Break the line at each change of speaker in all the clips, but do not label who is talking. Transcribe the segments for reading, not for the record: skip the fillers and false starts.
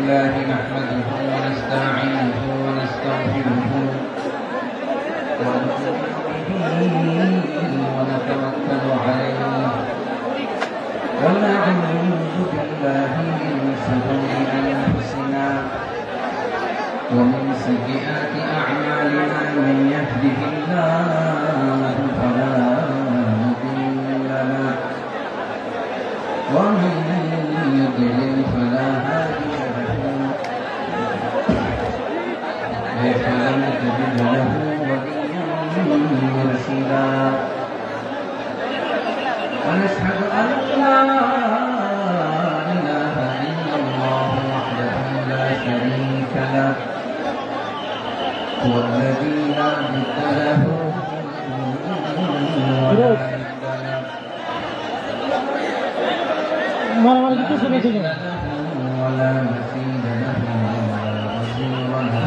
لله نحمده ونستعينه ونستغفره ونتوكل عليه ونعوذ بالله من شرور أنفسنا ومن سيئات أعمالنا من يهده الله فلا مضل له ومن يضلل فلا هادي له فلن تجد له وليا مرشدا ونشهد أن لا إله إلا الله وحده لا شريك له هو الذي لا ضد له ولا ولا مثيل له ولا وزير له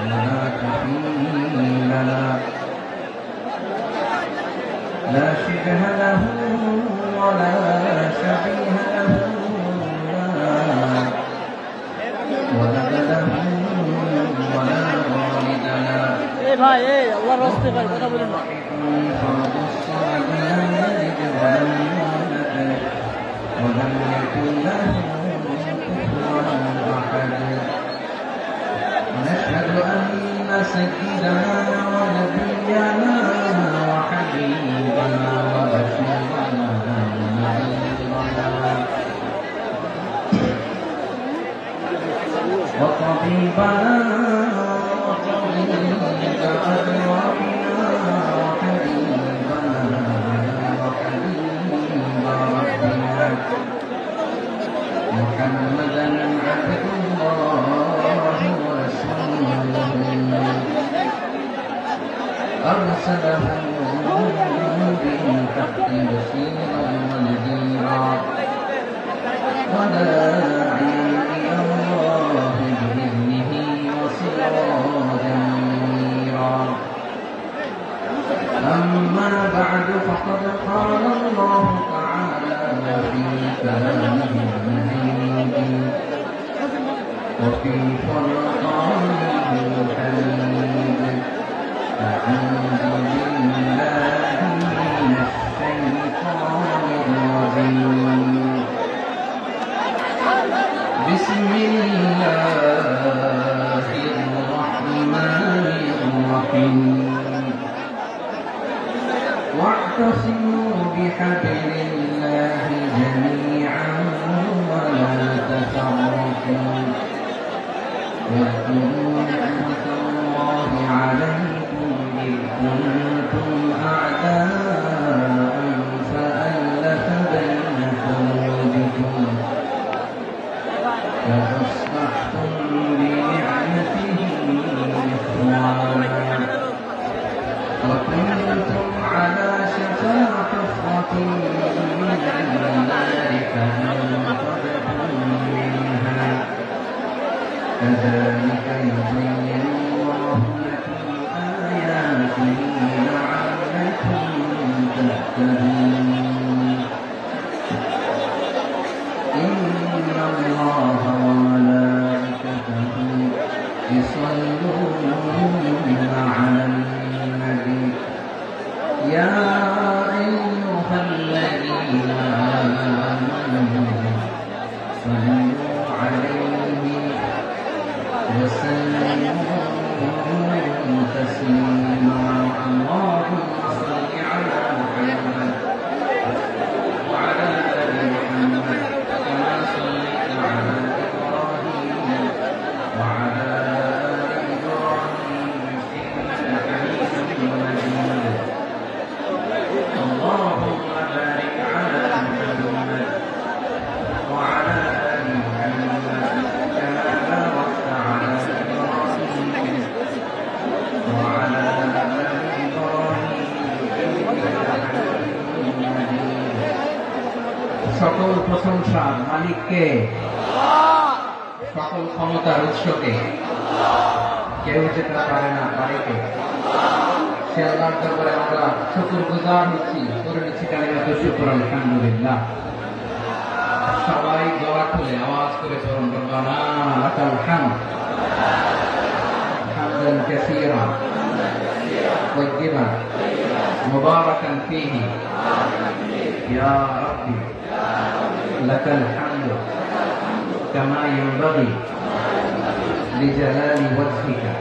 ولا كفيل له لا شبه له ولا شبيه له ولد له ولا والد له
ভাই এই আল্লাহর রাস্তায় ভাই কথা বলেন না
ولم يكن له كفوا أحد ونشهد أن سيدنا ونبينا وحبيبنا ورسولنا ونبينا وطبيبنا وطبيب أرواحنا وحبيبنا محمدا عبد الله ورسوله أرسله بالحق بشيرا ونذيرا وداعيا إلى الله بإذنه وسراجا منيرا أما بعد فقد قال الله تعالى في كلامه المجيد وفي فرقانه الحميد أعوذ بالله من الشيطان الرجيم بسم الله الرحمن الرحيم واعتصموا بحبل الله جميعا ولا تفرقوا واذكروا نعمة الله عليكم إذ كنتم أعداء فألف بين قلوبكم فأصبحتم بنعمته إخوانا وكنتم على شفا حفرة من النار فأنقذكم منها كذلك يبين الله لكم آياته لعلكم تهتدون إن الله وملائكته يصلون على النبي يا أيها الذين آمنوا صلوا عليه وسلموا تسليما اللهم صل على محمد وعلى آل محمد كما صليت على إبراهيم وعلى آل إبراهيم إنك حميد مجيد اللهم بارك على محمد وعلى آل محمد كما باركت على إبراهيم وعلى آل إبراهيم إنك حميد مجيد সকল প্রশংসা মালিককে সকল ক্ষমতার উৎসকে কেউ যেতে পারে না পারে কে সে আল্লাহর দরবারে আমরা শুকরগুজার হচ্ছি করে নিচ্ছি কালিমাতুশ শুকর আলহামদুলিল্লাহ সবাই গলা খুলে আওয়াজ করে পড়ুন রব্বানা লাকাল হামদ হামদান কাসীরা তাইয়িবান মুবারাকান ফীহি ইয়া রাব্বি লাকাল হামদ কামা ইয়ানবাগি লিজালালি ওয়াজহিকা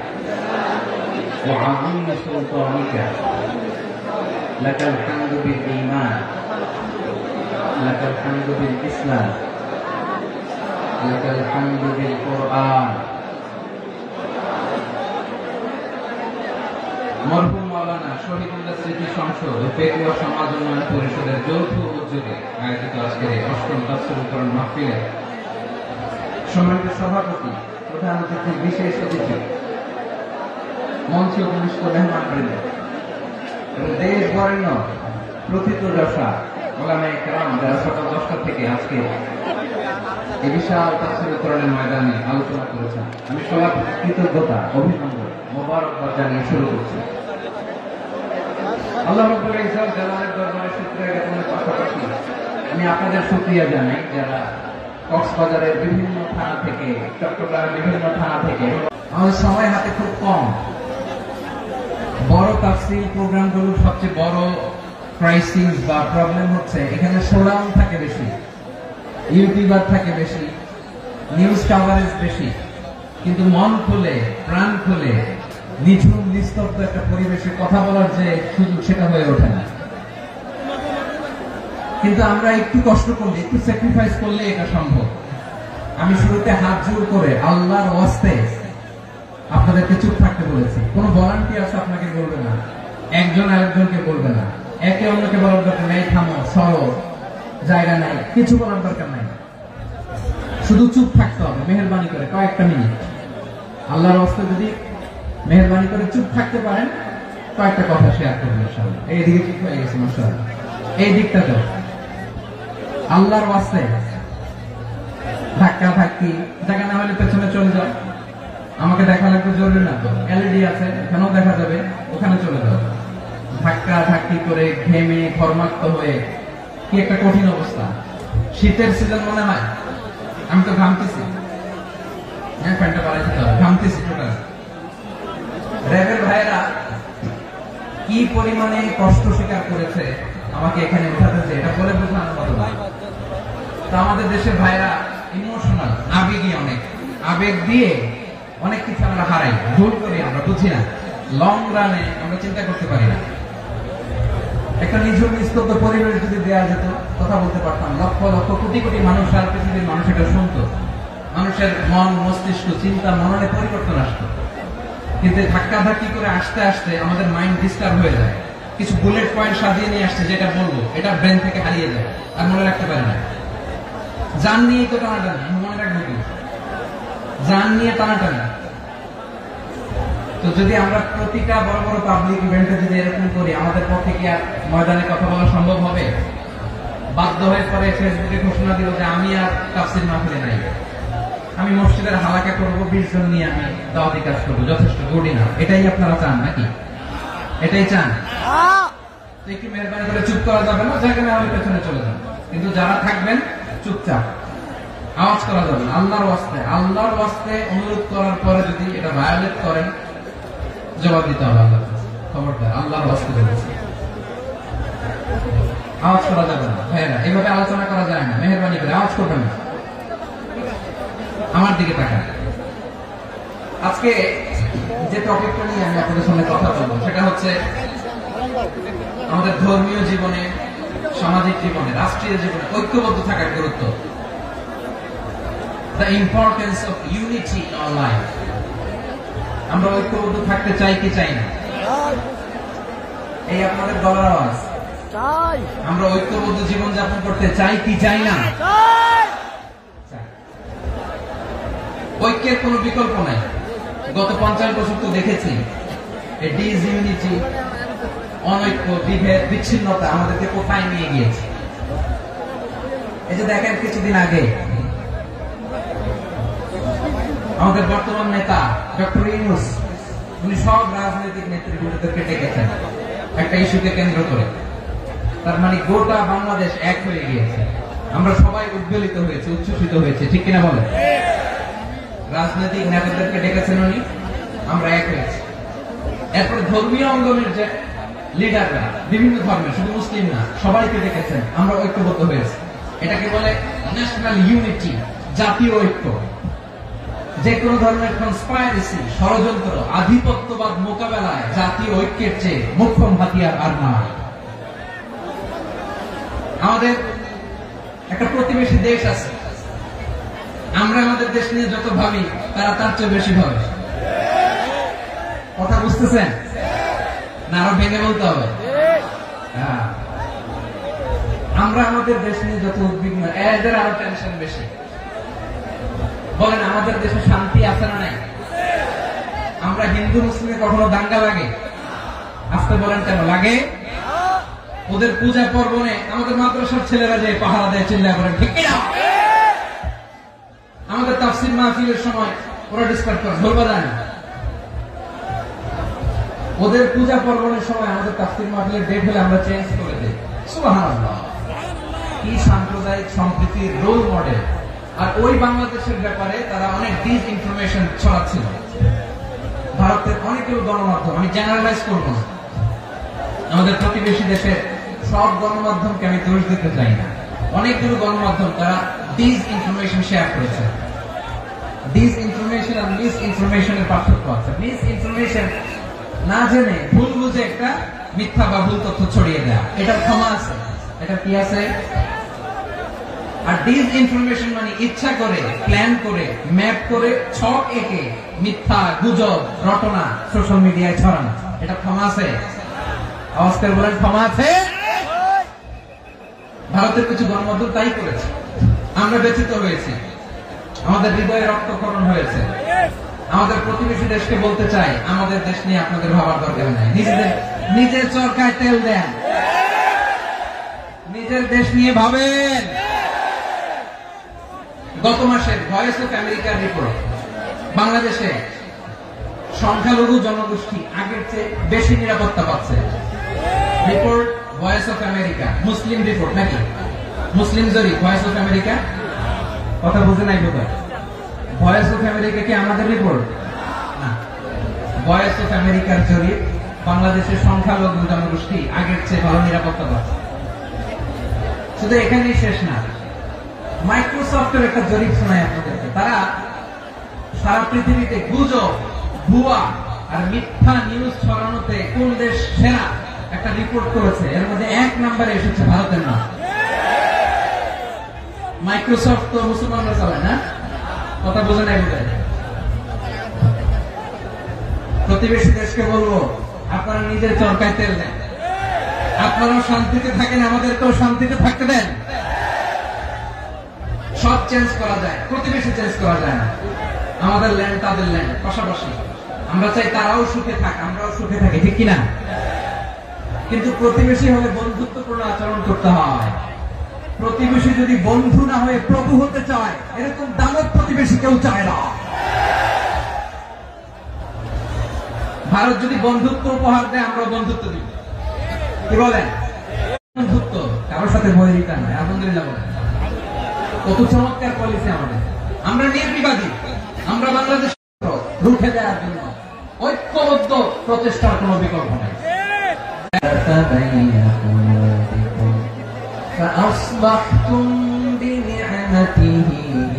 ওয়া আযীমি সুলতানিকা লাকাল হামদু বিল ঈমান لك الحمد بالإسلام لك الحمد بالقرآن মরহুম মাওলানা শহীদুল্লাহ স্মৃতি সংসদ ও পেকুয়া সমাজ উন্নয়ন পরিষদের যৌথ উদ্যোগে আয়োজিত আজকের এই অষ্টম তাফসীরুল কোরআন মাহফিলে সম্মানিত সভাপতি, প্রধান অতিথি, বিশেষ অতিথি, মঞ্চে উপবিষ্ট মেহমানবৃন্দ এবং দেশ বরেণ্য প্রথিতযশা ওলামায়ে কেরাম যারা সকাল 10টা থেকে আজকে এই বিশাল তাফসীরুল কোরআনের ময়দানে আলোচনা করেছেন, আমি সবার কৃতজ্ঞতা, অভিনন্দন, মোবারকবাদ জানিয়ে শুরু করছি। আল্লাহ রাব্বুল ইজ্জত জালালের দরবারে শুকরিয়া জ্ঞাপনের পাশাপাশি আমি আপনাদের শুকরিয়া জানাই যারা কক্সবাজারের বিভিন্ন থানা থেকে, চট্টগ্রামের বিভিন্ন থানা থেকে, আমাদের সময় হাতে খুব কম, বড় তাফসীর প্রোগ্রামগুলো সবচেয়ে বড় ক্রাইসিস বা প্রবলেম হচ্ছে এখানে শোডাউন থাকে বেশি, ইউটিউবার থাকে বেশি, নিউজ কভারেজ বেশি, কিন্তু মন খুলে, প্রাণ খুলে, নিঝুম নিস্তব্ধ একটা পরিবেশে কথা বলার যে সুযোগ সেটা হয়ে ওঠে না। কিন্তু আমরা একটু কষ্ট করলে, একটু স্যাক্রিফাইস করলে এটা সম্ভব। আমি শুরুতে হাত জোর করে আল্লাহর ওয়াস্তে আপনাদেরকে চুপ থাকতে বলেছি। কোনো ভলান্টিয়ার্স আপনাকে বলবে না, একজন আরেকজনকে বলবে না, একে অন্যকে বলার দরকার নাই, থামো, সরো, জায়গা নাই, কিছু বলার দরকার নাই, শুধু চুপ থাকতে হবে মেহেরবানি করে কয়েকটা মিনিট। আল্লাহর ওয়াস্তে যদি মেহেরবানি করে চুপ থাকতে পারেন, কয়েকটা কথা শেয়ার করবেন ইনশাআল্লাহ। এইদিকে ঠিক হয়ে গেছে মাশাআল্লাহ, এই দিকটা তো আল্লাহর ওয়াস্তে ধাক্কা ধাক্কি জায়গা না হলে পেছনে চলে যাও, আমাকে দেখা লাগবে জরুরি না তো, এলইডি আছে এখানেও দেখা যাবে, ওখানে চলে যাও। ধাক্কা ধাক্কি করে ঘেমে ঘর্মাক্ত হয়ে কি একটা কঠিন অবস্থা। শীতের সিজন মনে হয়, আমি তো ঘামতেছি, হ্যাঁ প্যান্টটা বাড়াইতে হবে, ঘামতেছি টোটাল। র্যাবের ভাইয়েরা কি পরিমাণে কষ্ট স্বীকার করেছে আমাকে এখানে উঠাতে, যে এটা বলে বোঝানোর মতো না। তা আমাদের দেশের ভাইরা ইমোশনাল, আবেগী, অনেক আবেগ দিয়ে অনেক কিছু আমরা হারাই, ভুল করি, আমরা বুঝি না, লং রানে আমরা চিন্তা করতে পারি না। একটা নিঝুম নিস্তব্ধ পরিবেশ যদি দেওয়া যেত, কথা বলতে পারতাম, লক্ষ লক্ষ কোটি কোটি মানুষ আর পৃথিবীর মানুষ এটা শুনতো, মানুষের মন, মস্তিষ্ক, চিন্তা, মননে পরিবর্তন আসতো। কিন্তু ধাক্কা ধাক্কি করে আসতে আসতে আমাদের মাইন্ড ডিস্টার্ব হয়ে যায়। কিছু বুলেট পয়েন্ট সাজিয়ে নিয়ে আসছে, যেটা বলবো এটা ব্রেন থেকে হারিয়ে যায়, আর মনে রাখতে পারে না। জান নিয়ে তো টানাটানি, আমি মনে রাখবো কি, জান নিয়ে টানাটানি। তো যদি আমরা প্রতিটা বড় বড় পাবলিক ইভেন্টে যদি এরকম করি, আমাদের পক্ষে কি আর ময়দানে কথা বলা সম্ভব হবে? বাধ্য হয়ে পরে ফেসবুকে ঘোষণা দিল যে আমি আর তাফসীর মাহফিলে নাই, আমি মসজিদের হালাকা করবো, 20 জন নিয়ে আমি দাওয়াতি কাজ করবো, যথেষ্ট, গুড ইনাফ। এটাই আপনারা চান নাকি? এটাই চান? একটু মেহরবানি করে চুপ করা যাবে না, জায়গা না হলে পেছনে চলে যান, কিন্তু যারা থাকবেন চুপচাপ, আওয়াজ করা যাবে না। আল্লাহর ওয়াস্তে, আল্লাহর ওয়াস্তে অনুরোধ করার পরে যদি এটা ভায়োলেট করেন, জবাব দিতে হবে আল্লাহর কাছে, খবরদার, আল্লাহর ওয়াস্তে বলেছি, আওয়াজ করা যাবে না। ভাইয়েরা, এইভাবে আলোচনা করা যায় না, মেহরবানি করে আওয়াজ করবেন না। আমার দিকে তাকান। আজকে যে টপিকটা নিয়ে আমি আপনাদের সামনে কথা বলবো, সেটা হচ্ছে আমাদের ধর্মীয় জীবনে, সামাজিক জীবনে, রাষ্ট্রীয় জীবনে ঐক্যবদ্ধ থাকার গুরুত্ব। The importance of unity in our life. আমরা ঐক্যবদ্ধ থাকতে চাই কি চাই না? এই আপনাদের গলার আওয়াজ। আমরা ঐক্যবদ্ধ জীবন যাপন করতে চাই কি চাই না? ঐক্যের কোনো বিকল্প নাই। গত 50 বছর তো দেখেছি এই ডিসইউনিটি, অনৈক্য, বিভেদ, বিচ্ছিন্নতা আমাদেরকে কোথায় নিয়ে গিয়েছে। এই যে দেখেন, কিছুদিন আগে আমাদের বর্তমান নেতা ডক্টর ইউনূস, উনি সব রাজনৈতিক নেতৃবৃন্দদেরকে ডেকেছেন একটা ইস্যুকে কেন্দ্র করে। তার মানে গোটা বাংলাদেশ এক হয়ে গিয়েছে। আমরা সবাই উদ্বেলিত হয়েছে, উচ্ছ্বসিত হয়েছে, ঠিক কিনা বলে? রাজনৈতিক নেতাদেরকে ডেকেছেন উনি, আমরা এক হয়েছি। এরপর ধর্মীয় অঙ্গনের যে লিডাররা, বিভিন্ন ধর্মের, শুধু মুসলিম না, সবাইকে ডেকেছেন, আমরা ঐক্যবদ্ধ হয়েছি। এটাকে বলে ন্যাশনাল ইউনিটি, জাতীয় ঐক্য। যে কোনো ধরনের কনস্পাইরেসি, ষড়যন্ত্র, আধিপত্যবাদ মোকাবেলায় জাতীয় ঐক্যের চেয়ে মোক্ষম হাতিয়ার আর নাই। আমাদের একটা প্রতিবেশী দেশ আছে, আমরা আমাদের দেশ নিয়ে যত ভাবি তারা তার চেয়ে বেশি ভাবে। কথা বুঝতেছেন না? আরো ভেঙে বলতে হবে। হ্যাঁ, আমরা আমাদের দেশ নিয়ে যত উদ্বিগ্ন, এদের আরো টেনশন বেশি। বলেন, আমাদের দেশে শান্তি আছে না নাই? আমরা হিন্দু মুসলিমে কখনো দাঙ্গা লাগে? আসতে বলেন কেন লাগে? ওদের পূজা পর্বণে আমাদের মাদ্রাসার ছেলেরা যে পাহারা দেয়, চিল্লায় বলেন ঠিক কিনা? আমাদের তাফসীর মাহফিলের সময় ওরা ডিস্টার্ব করে, ঢোল বাজায় না। ওদের পূজা পর্বণের সময় আমাদের তাফসীর মাহফিলের ডেট হলে আমরা চেঞ্জ করে দিই। সুবহানাল্লাহ, কি সাম্প্রদায়িক সম্প্রীতির রোল মডেল। আর ওই বাংলাদেশের ব্যাপারে তারা অনেক ডিস ইনফরমেশন ছড়াচ্ছিল। ভারতের অনেকগুলো গণমাধ্যম, আমি জেনারেলাইজ করবো না, আমাদের প্রতিবেশী দেশের সব গণমাধ্যমকে আমি দোষ দিতে চাই না, অনেকগুলো গণমাধ্যম তারা ডিস ইনফরমেশন শেয়ার করেছে। ডিস ইনফরমেশন আর মিস ইনফরমেশনের পার্থক্য আছে। মিস ইনফরমেশন না জেনে ভুল বুঝে একটা মিথ্যা বা ভুল তথ্য ছড়িয়ে দেয়া, এটা ক্ষমা আছে, এটা কি আছে। আর ডিস ইনফরমেশন মানে ইচ্ছা করে, প্ল্যান করে, ম্যাপ করে, ছক এঁকে মিথ্যা, গুজব, রটনা সোশ্যাল মিডিয়ায় ছড়ানো, এটা ক্ষমা আছে? আওয়াজ করে বলেন ক্ষমা আছে? ভারতের কিছু গণমাধ্যম তাই করেছে, আমরা ব্যথিত হয়েছি, আমাদের হৃদয়ে রক্তক্ষরণ হয়েছে। আমাদের প্রতিবেশী দেশকে বলতে চাই, আমাদের দেশ নিয়ে আপনাদের ভাবার দরকার নাই, নিজের চরকায় তেল দেন, নিজের দেশ নিয়ে ভাবেন। গত মাসের ভয়েস অফ আমেরিকার রিপোর্ট, বাংলাদেশে সংখ্যালঘু জনগোষ্ঠী আগের চেয়ে বেশি নিরাপত্তা পাচ্ছে। Report voice of America, Muslim report নাকি? মুসলিম জরিপ, ভয়েস অফ আমেরিকা। কথা বুঝে নাই বোধহয়? ভয়েস অফ আমেরিকা কি আমাদের রিপোর্ট না? ভয়েস অফ আমেরিকার জরিপ, বাংলাদেশের সংখ্যালঘু জনগোষ্ঠী আগের চেয়ে ভালো নিরাপত্তা পাচ্ছে। শুধু এখানেই শেষ না, মাইক্রোসফটের একটা জরিপ শোনায় আপনাদেরকে। তারা সারা পৃথিবীতে গুজব, ভুয়া আর মিথ্যা নিউজ ছড়ানোতে কোন দেশ সেরা একটা রিপোর্ট করেছে। এর মধ্যে 1 নম্বরে এসেছে ভারতের নাম। মাইক্রোসফট তো মুসলমানরা চালায় না? কথা বোঝে নাই বোধহয়? প্রতিবেশী দেশকে বলবো, আপনারা নিজের চরকায় তেল দেন, আপনারাও শান্তিতে থাকেন, আমাদেরকেও শান্তিতে থাকতে দেন। সব চেঞ্জ করা যায়, প্রতিবেশী চেঞ্জ করা যায় না। আমাদের ল্যান্ড তাদের ল্যান্ড, পাশাপাশি। আমরা চাই তারাও সুখে থাক, আমরাও সুখে থাকি, ঠিক কিনা? কিন্তু প্রতিবেশী হলে বন্ধুত্বপূর্ণ আচরণ করতে হয়। প্রতিবেশী যদি বন্ধু না হয়ে প্রভু হতে চায়, এরকম দানব প্রতিবেশী কেউ চায় না। ভারত যদি বন্ধুত্ব উপহার দেয়, আমরা বন্ধুত্ব দিব। কি বলেন? বন্ধুত্ব, কারোর সাথে বৈরিতা নয়। আলহামদুলিল্লাহ বলেন, কত চমৎকার পলিসি আমাদের। আমরা নির্বিবাদী, আমরা বাংলাদেশ রুখে দেওয়ার জন্য ঐক্যবদ্ধ প্রচেষ্টার কোন বিকল্প নেই। فأصبحتم بنعمته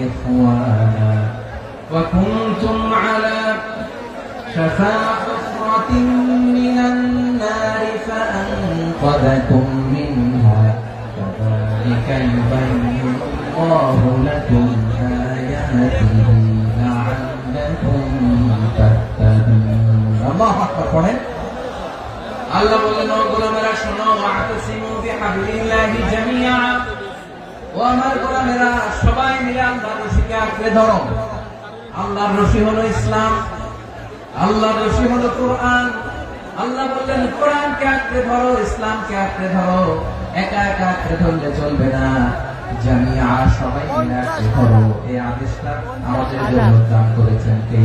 إخوانا وكنتم على شفا حفرة من النار فأنقذكم منها كذلك يبين الله لكم آياته لعلكم تهتدون الله أكبر পড়েন আল্লাহ বললেন, ও গোলামেরা শোনো, ওয়াতাসিমু বিহাবলিল্লাহি জামিআ, ও আমার গোলামেরা সবাই মিলে আল্লাহর রশিকে আঁকড়ে ধরো। আল্লাহর রশি হলো ইসলাম, আল্লাহর রশি হলো কোরআন। আল্লাহ বললেন কোরআনকে আঁকড়ে ধরো, ইসলামকে আঁকড়ে ধরো। একা একা আঁকড়ে ধরলে চলবে না, জামিআ সবাই মিলে আঁকড়ে ধরো। এই আদেশটা আমাদের জন্য দান করেছেন কে?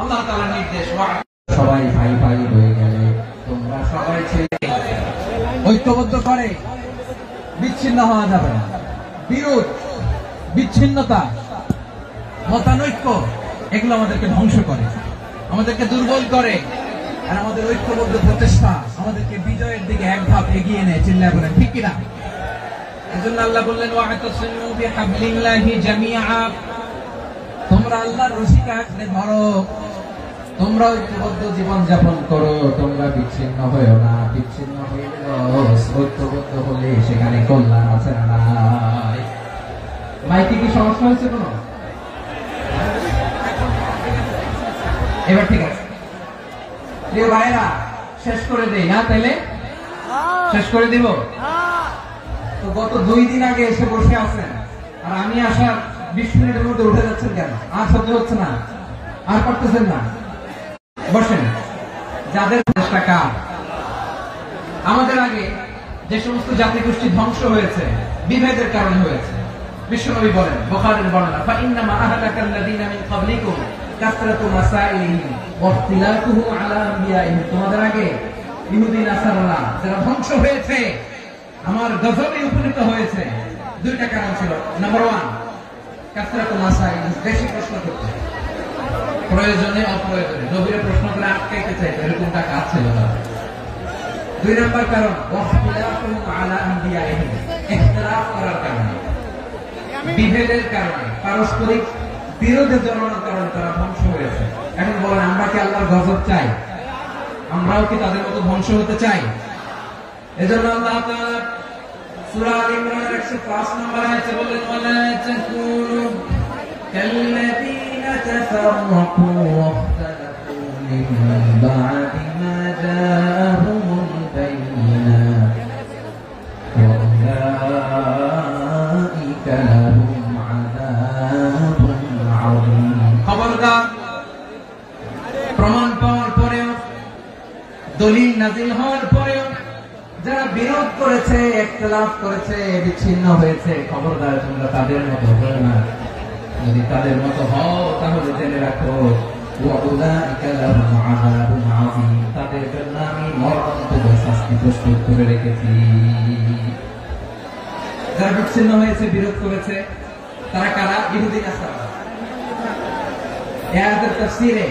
আল্লাহ তাআলার নির্দেশ। সবাই ভাই ভাই হয়ে গেলে তোমরা সবাই ছেলে ঐক্যবদ্ধ করে বিচ্ছিন্ন হওয়া যাবে না। বিরোধ, বিচ্ছিন্নতা, মতানৈক্য এগুলো আমাদেরকে ধ্বংস করে, আমাদেরকে দুর্বল করে, আর আমাদের ঐক্যবদ্ধ প্রচেষ্টা আমাদেরকে বিজয়ের দিকে এক ধাপ এগিয়ে নেয়। চিল্লায় বলেন ঠিক কিনা? এজন্য আল্লাহ বললেন ওয়া'তাসিমু বিহাবলিল্লাহি জামিআ, তোমরা আল্লাহর রশিকে আঁকড়ে ধরো, তোমরা ঐক্যবদ্ধ জীবন যাপন করো, তোমরা বিচ্ছিন্ন হয়েও না। বিচ্ছিন্ন হয়ে ঐক্যবদ্ধ হলে সেখানে কল্যাণ আছে না নাই? মাইকে কি সমস্যা হয়েছে কোনো? এবার ঠিক আছে প্রিয় ভাইরা, শেষ করে দেই না তাইলে? শেষ করে দিব তো? গত 2 দিন আগে এসে বসে আছেন, আর আমি আসার 20 মিনিটের মধ্যে উঠে যাচ্ছেন কেন? আর সহ্য হচ্ছে না? আর পারতেছেন না? বসেন। যাদের চেষ্টা কার? আমাদের আগে যে সমস্ত জাতিগোষ্ঠী ধ্বংস হয়েছে বিভেদের কারণে হয়েছে। বিশ্বনবী বলেন বুখারীর বর্ণনা, ফাইন্নামা আহলাকাল্লাযীনা মিন ক্বাবলিকুম কাসরাতু মাসাইলিহিম ওয়া ইখতিলাফুহুম আলা আনবিয়াইহিম, তোমাদের আগে ইহুদি নাসারারা যারা ধ্বংস হয়েছে, আমার গজবে উপনীত হয়েছে, 2টা কারণ ছিল। নাম্বার 1, কাসরাতু মাসাইল, বেশি প্রশ্ন করতে, প্রয়োজনে অপ্রয়োজনে নবীর প্রশ্ন করে আটকাইতে চাইতো, এরকমটা কাজ ছিল না। 2 নম্বর কারণ ওয়াখতিলাফুহুম আলা আনবিয়াইহিম, ইখতিলাফ করার কারণে, বিভেদের কারণে, পারস্পরিক বিরোধে জড়ানোর কারণে তারা ধ্বংস হয়েছে। এখন বলেন, আমরা কি আল্লাহর গজব চাই? আমরাও কি তাদের মতো ধ্বংস হতে চাই? এজন্য আল্লাহ তাআলা সূরা আল ইমরানের 105 নম্বর আয়াতে বলেন, ওয়ালা তাকুনু কাল্লাযীনা তাফাররাকু ওয়াখতালাফু মিন বা'দি মা জাআহুমুল বায়িনাত ওয়া উলাইকা লাহুম আযাবুন আযীম। খবরদার, প্রমাণ পাওয়ার পরেও, দলিল নাযিল হওয়ার পরেও যারা বিরোধ করেছে, ইখতিলাফ করেছে, বিচ্ছিন্ন হয়েছে, খবরদার তোমরা তাদের মতো হও না। যদি তাদের মতো হও তাহলে জেনে রাখো ওয়া উলাইকা লাহুম আযাবুন আযীম, তাদের জন্য আমি মরণান্তর শাস্তি প্রস্তুত করে রেখেছি। যারা বিচ্ছিন্ন হয়েছে, বিরোধ করেছে, তারা কারা? ইহুদি নাসারা। এই আয়াতের তাফসীরে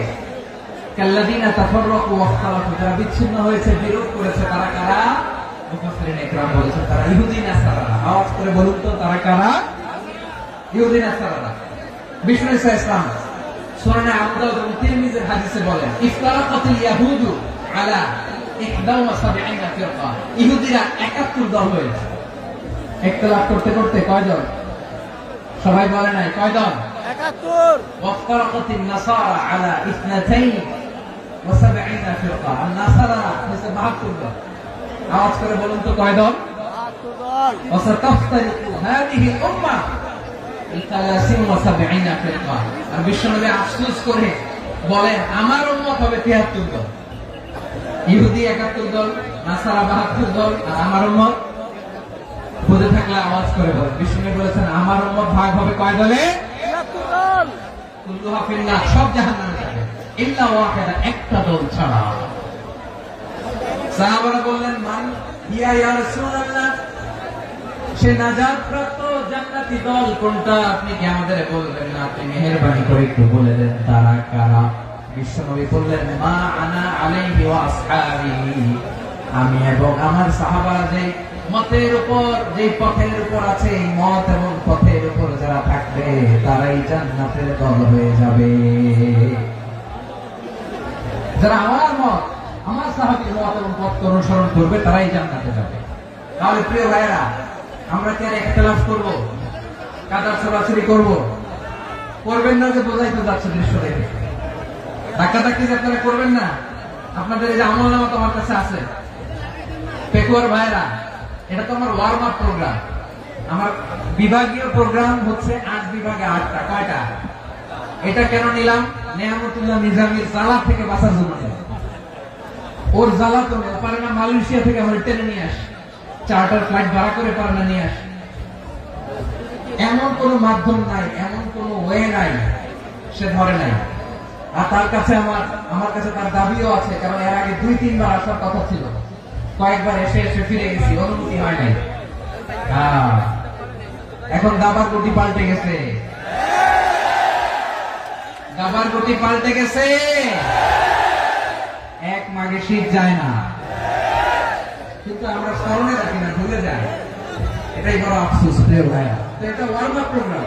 কাল্লাযীনা তাফাররাকু ওয়াখতালাফু, যারা বিচ্ছিন্ন হয়েছে, বিরোধ করেছে, তারা কারা? মুফাসসিরিন ইকরাম বলেছেন তারা ইহুদি নাসারা। আওয়াজ করে বলুন তো, তারা কারা? ইহুদি নাসারা। বিষ্ণু ঈসা ইসলাম সুনানে আবু দাউদ এবং তিরমিজির হাদিসে বলেন, ইফতারাকাতিল ইয়াহুদু আলা 71 ফিরকা, ইহুদিরা 71 দল হয়েছে। ইখতিলাফ করতে করতে কয়জন? সবাই বলে নাই কয়জন?
71।
ওয়াফতারাকাতিন নাসারা আলা 72 ফিরকা, আর নাসারা হচ্ছে 72 দল। আওয়াজ করে বলুন তো কয় দল?
72 দল।
ওয়াসাতাফতারিকু হাদিহি উম্মাহ 73 ফিরকা। আর বিশ্বনবী আফসোস করে বলেন, আমার উম্মত হবে 73 দল। ইহুদি 71 দল, নাসারা 72 দল, আর আমার উম্মত বুঝে থাকলে আওয়াজ করে বলেন। বিশ্বনবী বলেছেন, আমার উম্মত ভাগ হবে কয় দলে?
73 দল।
কুল্লুহা ফিন্নার, সব জাহান্নামে যাবে, ইল্লা ওয়াহিদা, একটা দল ছাড়া। সাহাবারা বললেন, মান হিয়া ইয়া রাসূলুল্লাহ, সে নাজাত প্রাপ্ত জান্নাতি দল কোনটা? আপনি কি আমাদের বলবেন না? আপনি মেহেরবানি করে একটু বলে দেন তারা কারা? বিশ্বনবী বললেন, মা আনা আলাইহি ওয়া আসহাবি, আমি এবং আমার সাহাবারা যে মতের উপর, যে পথের উপর আছে, এই মত এবং পথের উপর যারা থাকবে তারাই জান্নাতের দল হয়ে যাবে। যারা আমার মত, আমার সাহাবীর মত এবং পথ অনুসরণ করবে তারাই জান্নাতে যাবে। তাহলে প্রিয় ভাইরা, আমরা কি আর ইখতিলাফ করব? কাদা ছড়াছড়ি করব? করবেন না, যে বোঝাইতে যাচ্ছে দৃশ্য দেখে। ধাক্কাধাক্কি আপনারা করবেন না। আপনাদের এই যে আমলনামা তোমার কাছে আছে, পেকুয়ার ভাইরা, এটা তো আমার ওয়ার্ম আপ প্রোগ্রাম। আমার বিভাগীয় প্রোগ্রাম হচ্ছে 8 বিভাগে 8টা। কয়টা? এটা কেন নিলাম? নেয়ামতুল্লাহ নিজামীর জ্বালা থেকে বাঁচার জন্য। ওর জ্বালা তো পারে না, মালয়েশিয়া থেকে আমার টেনে নিয়ে আসে, চার্টার ফ্লাইট ভাড়া করে পারে না নিয়ে আসে। এমন কোন মাধ্যম নাই, এমন কোন ওয়ে নাই, সে ধরে নাই। আর তার কাছে আমার কাছে তার দাবিও আছে, কারণ এর আগে 2-3 বার আসার কথা ছিল, কয়েকবার এসে ফিরে গেছি, অনুমতি হয় নাই। এখন দাবার গুটি পাল্টে গেছে, দাবার গুটি পাল্টে গেছে। এক মাঘে শীত যায় না, কিন্তু আমরা স্মরণে রাখি না, ভুলে যাই। এটাই বড় আফসোস প্রিয় ভাইরা। তো এটা ওয়ার্ম আপ প্রোগ্রাম,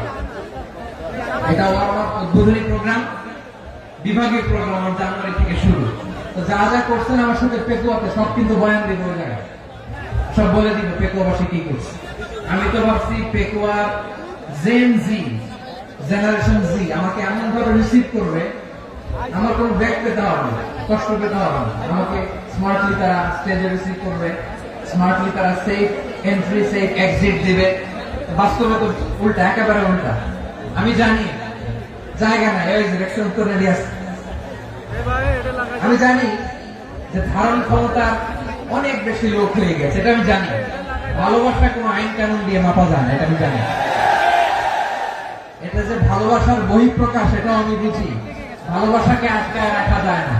এটা ওয়ার্ম আপ উদ্বোধনী প্রোগ্রাম, বিভাগীয় প্রোগ্রাম জানুয়ারি থেকে শুরু। তো যা যা করছেন আমার সাথে পেকুয়াতে সব কিন্তু বয়ান দিব, ওই জায়গায় সব বলে দিব পেকুয়াবাসী কি করছে। আমি তো ভাবছি পেকুয়ার জেন জি, জেনারেশন জি আমাকে এমন ভাবে রিসিভ করবে, আমার কোনো ব্যাগ পেতে হবে না, কষ্ট পেতে হবে না। আমাকে স্মার্টলি তারা স্টেজে রিসিভ করবে, স্মার্টলি তারা সেফ এন্ট্রি সেফ এক্সিট দিবে। বাস্তবে তো উল্টা, একেবারে উল্টা। আমি জানি জায়গা নাই, ওই ডিরেকশন তো রেডি আছে। আমি জানি যে ধারণ ক্ষমতা অনেক বেশি লোক হয়ে গেছে, এটা আমি জানি। ভালোবাসা কোনো আইন কানুন দিয়ে মাপা যায় না, এটা আমি জানি। এটা যে ভালোবাসার বহিঃপ্রকাশ, এটাও আমি বুঝি। ভালোবাসাকে আটকায় রাখা যায় না।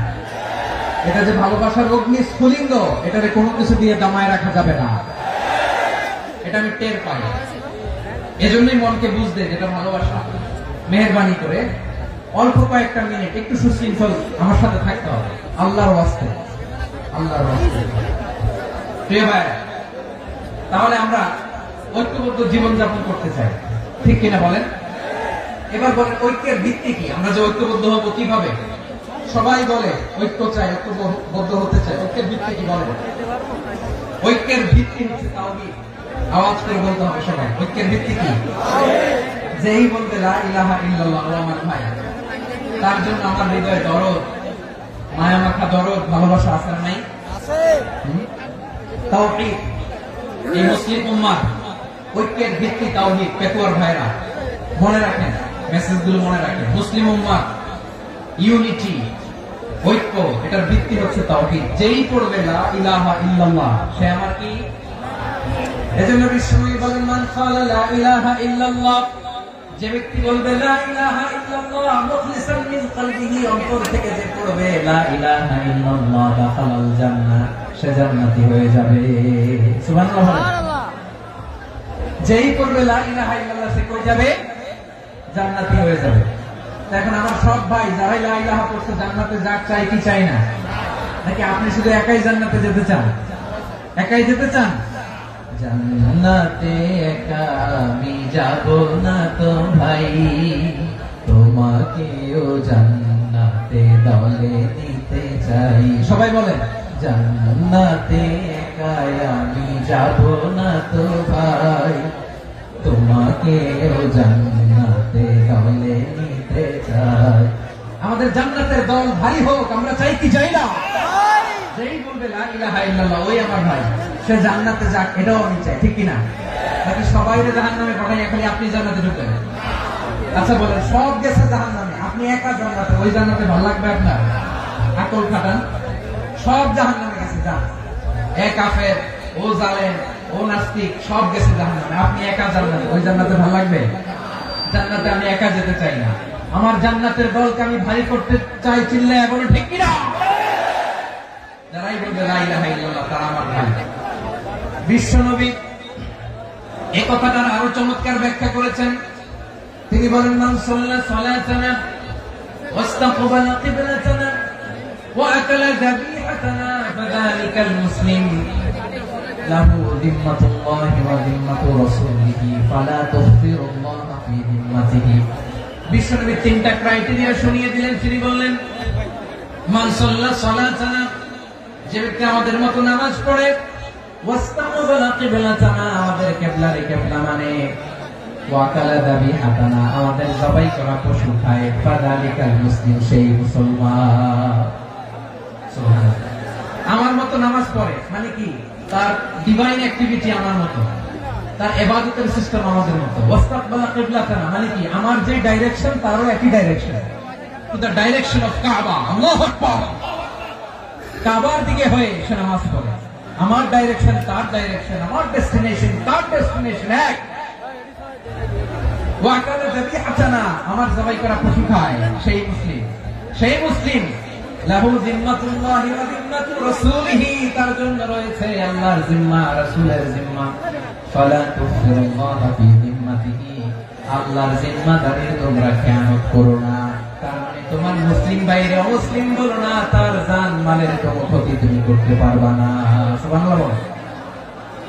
এটা যে ভালোবাসার অগ্নি স্ফুলিঙ্গ, এটারে কোনো কিছু দিয়ে দামায় রাখা যাবে না, এটা আমি টের পাই। এজন্যই মনকে বুঝতে যেটা ভালোবাসা। মেহেরবানি করে অল্প কয়েকটা মিনিট একটু সুশৃঙ্খল আমার সাথে থাকতে হবে, আল্লাহর ওয়াস্তে, আল্লাহর ওয়াস্তে। প্রিয় ভাই, তাহলে আমরা ঐক্যবদ্ধ জীবনযাপন করতে চাই, ঠিক কিনা বলেন? এবার বলেন ঐক্যের ভিত্তি কি? আমরা যে ঐক্যবদ্ধ হব কিভাবে? সবাই বলে ঐক্য চাই, ঐক্যবদ্ধ হতে চাই। ঐক্যের ভিত্তি কি বলেন? ঐক্যের ভিত্তি হচ্ছে তাওহীদ। আওয়াজ করে বলতে হবে সবাই, ঐক্যের ভিত্তি কি? যেই বলবে লা ইলাহা ইল্লাল্লাহ, ও আমার ভাই, তার জন্য আমার হৃদয়ে দরদ, মায়া মাখা দরদ, ভালোবাসা আছে না নাই?
আছে।
তাওহীদ। এই মুসলিম উম্মাহ ঐক্যের ভিত্তি তাওহীদ। পেকুয়ার ভাইরা মনে রাখেন, মেসেজগুলো মনে রাখেন। মুসলিম উম্মাহ ইউনিটি, ঐক্য, এটার ভিত্তি হচ্ছে তাওহীদ। যেই পড়বে লা ইলাহা ইল্লাল্লাহ, সে আমার কি? এজন্য বিশ্বনবী বলেন, মান ক্বালা লা ইলাহা ইল্লাল্লাহ, যে ব্যক্তি বলবে লা ইলাহা ইল্লাল্লাহ মুখলিসান মিন কলবিহি, অন্তর থেকে যে পড়বে লা ইলাহা ইল্লাল্লাহ, দাখালাল জান্নাহ, সে জান্নাতি হয়ে যাবে। সুবহানাল্লাহ।
সুবহানাল্লাহ।
যেই পড়বে লা ইলাহা ইল্লাল্লাহ, সে কই যাবে? জান্নাতি হয়ে যাবে। এখন আমার সব ভাই যারা লা ইলাহা পড়ছে জান্নাতে যাক, চাই কি চাই না? নাকি আপনি শুধু একাই জান্নাতে যেতে চান? একাই যেতে চান? জান্নাতে একা আমি যাব না তো ভাই, তোমাকেও জান্নাতে দলে নিতে চাই। সবাই বলেন, জান্নাতে একা আমি যাব না তো ভাই, তোমাকেও জান্নাতে দলে নিতে চাই। আমাদের জান্নাতের দল ভারী হোক, আমরা চাই কি চাই না? যেই বলবে লা ইলাহা ইল্লাল্লাহ, ওই আমার ভাই, সে জান্নাতে যাক, এটাও আমি চাই, ঠিক কিনা? নাকি সবাই জাহান্নামে পাঠাই, খালি আপনি জান্নাতে ঢুকবেন? আচ্ছা বলেন, সব গেছে জাহান্নামে, আপনি একা জান্নাতে, ওই জান্নাতে ভালো লাগবে আপনার? আকল খাটান। সব জাহান্নামে গেছে, যান। এ কাফের, ও জালেম, ও নাস্তিক, সব গেছে জাহান্নামে, আপনি একা জান্নাতে, ওই জান্নাতে ভালো লাগবে? জান্নাতে আমি একা যেতে চাই না, আমার জান্নাতের দলকে আমি ভারী করতে চাই। চিল্লায় বলো ঠিক কিনা? যারাই বলবে লা ইলাহা ইল্লাল্লাহ, তারা আমার ভাই। বিশ্বনবী এই কথাটার আরো চমৎকার ব্যাখ্যা করেছেন। তিনি বলেন, মান সাল্লা সালাতানা ওয়াস্তাকবালা কিবলাতানা ওয়া আকালা যাবিহাতানা ফাযালিকাল মুসলিম লাহু যিম্মাতুল্লাহি ওয়া যিম্মাতু রাসূলিহি ফালা তুখফিরুল্লাহ ফি যিম্মাতিহি। বিশ্বনবী তিনটা ক্রাইটেরিয়া শুনিয়ে দিলেন। তিনি বললেন, মান সাল্লা সালাতানা, যে ব্যক্তি আমাদের মতো নামাজ পড়ে, ওয়াস্তাকবালা কিবলাতানা, আমাদের কিবলারে কিবলা মানে, ওয়া আকালা যাবিহাতানা, আমাদের জবাই করা পশু খায়, ফাযালিকাল মুসলিম, সেই মুসলমান। সুবহানাল্লাহ। আমার মতো নামাজ পড়ে মানে কি? তার ডিভাইন অ্যাক্টিভিটি আমার মতো, তার ইবাদতের সিস্টেম আমাদের মতো। ওয়াস্তাকবালা কিবলাতানা মানে কি? আমার যে ডাইরেকশন, তারও একই direction, to the direction of কাবা। আল্লাহু আকবার। কাবার দিকে হয়ে সে নামাজ পড়ে। আমার ডাইরেকশন, তার ডাইরেকশন, আমার ডেস্টিনেশন, তার ডেস্টিনেশন এক। ওয়া আকালা যাবিহাতানা, আমার জবাই করা পশু খায়, সেই মুসলিম। সেই মুসলিম লাহু জিম্মাতুল্লাহি ওয়া জিম্মাতু রাসূলিহি, তার জন্য রয়েছে আল্লাহর জিম্মা, রাসূলের জিম্মা। ফালা তুফসিরুল্লাহা ফি জিম্মাতিহি, আল্লাহর জিম্মাদারির তোমরা খেয়ানত করো না। তার মানে তোমার মুসলিম বাইরে অমুসলিম বলো না, তার জান মালের কোনো ক্ষতি তুমি করতে পারবা না। সুবহানাল্লাহ।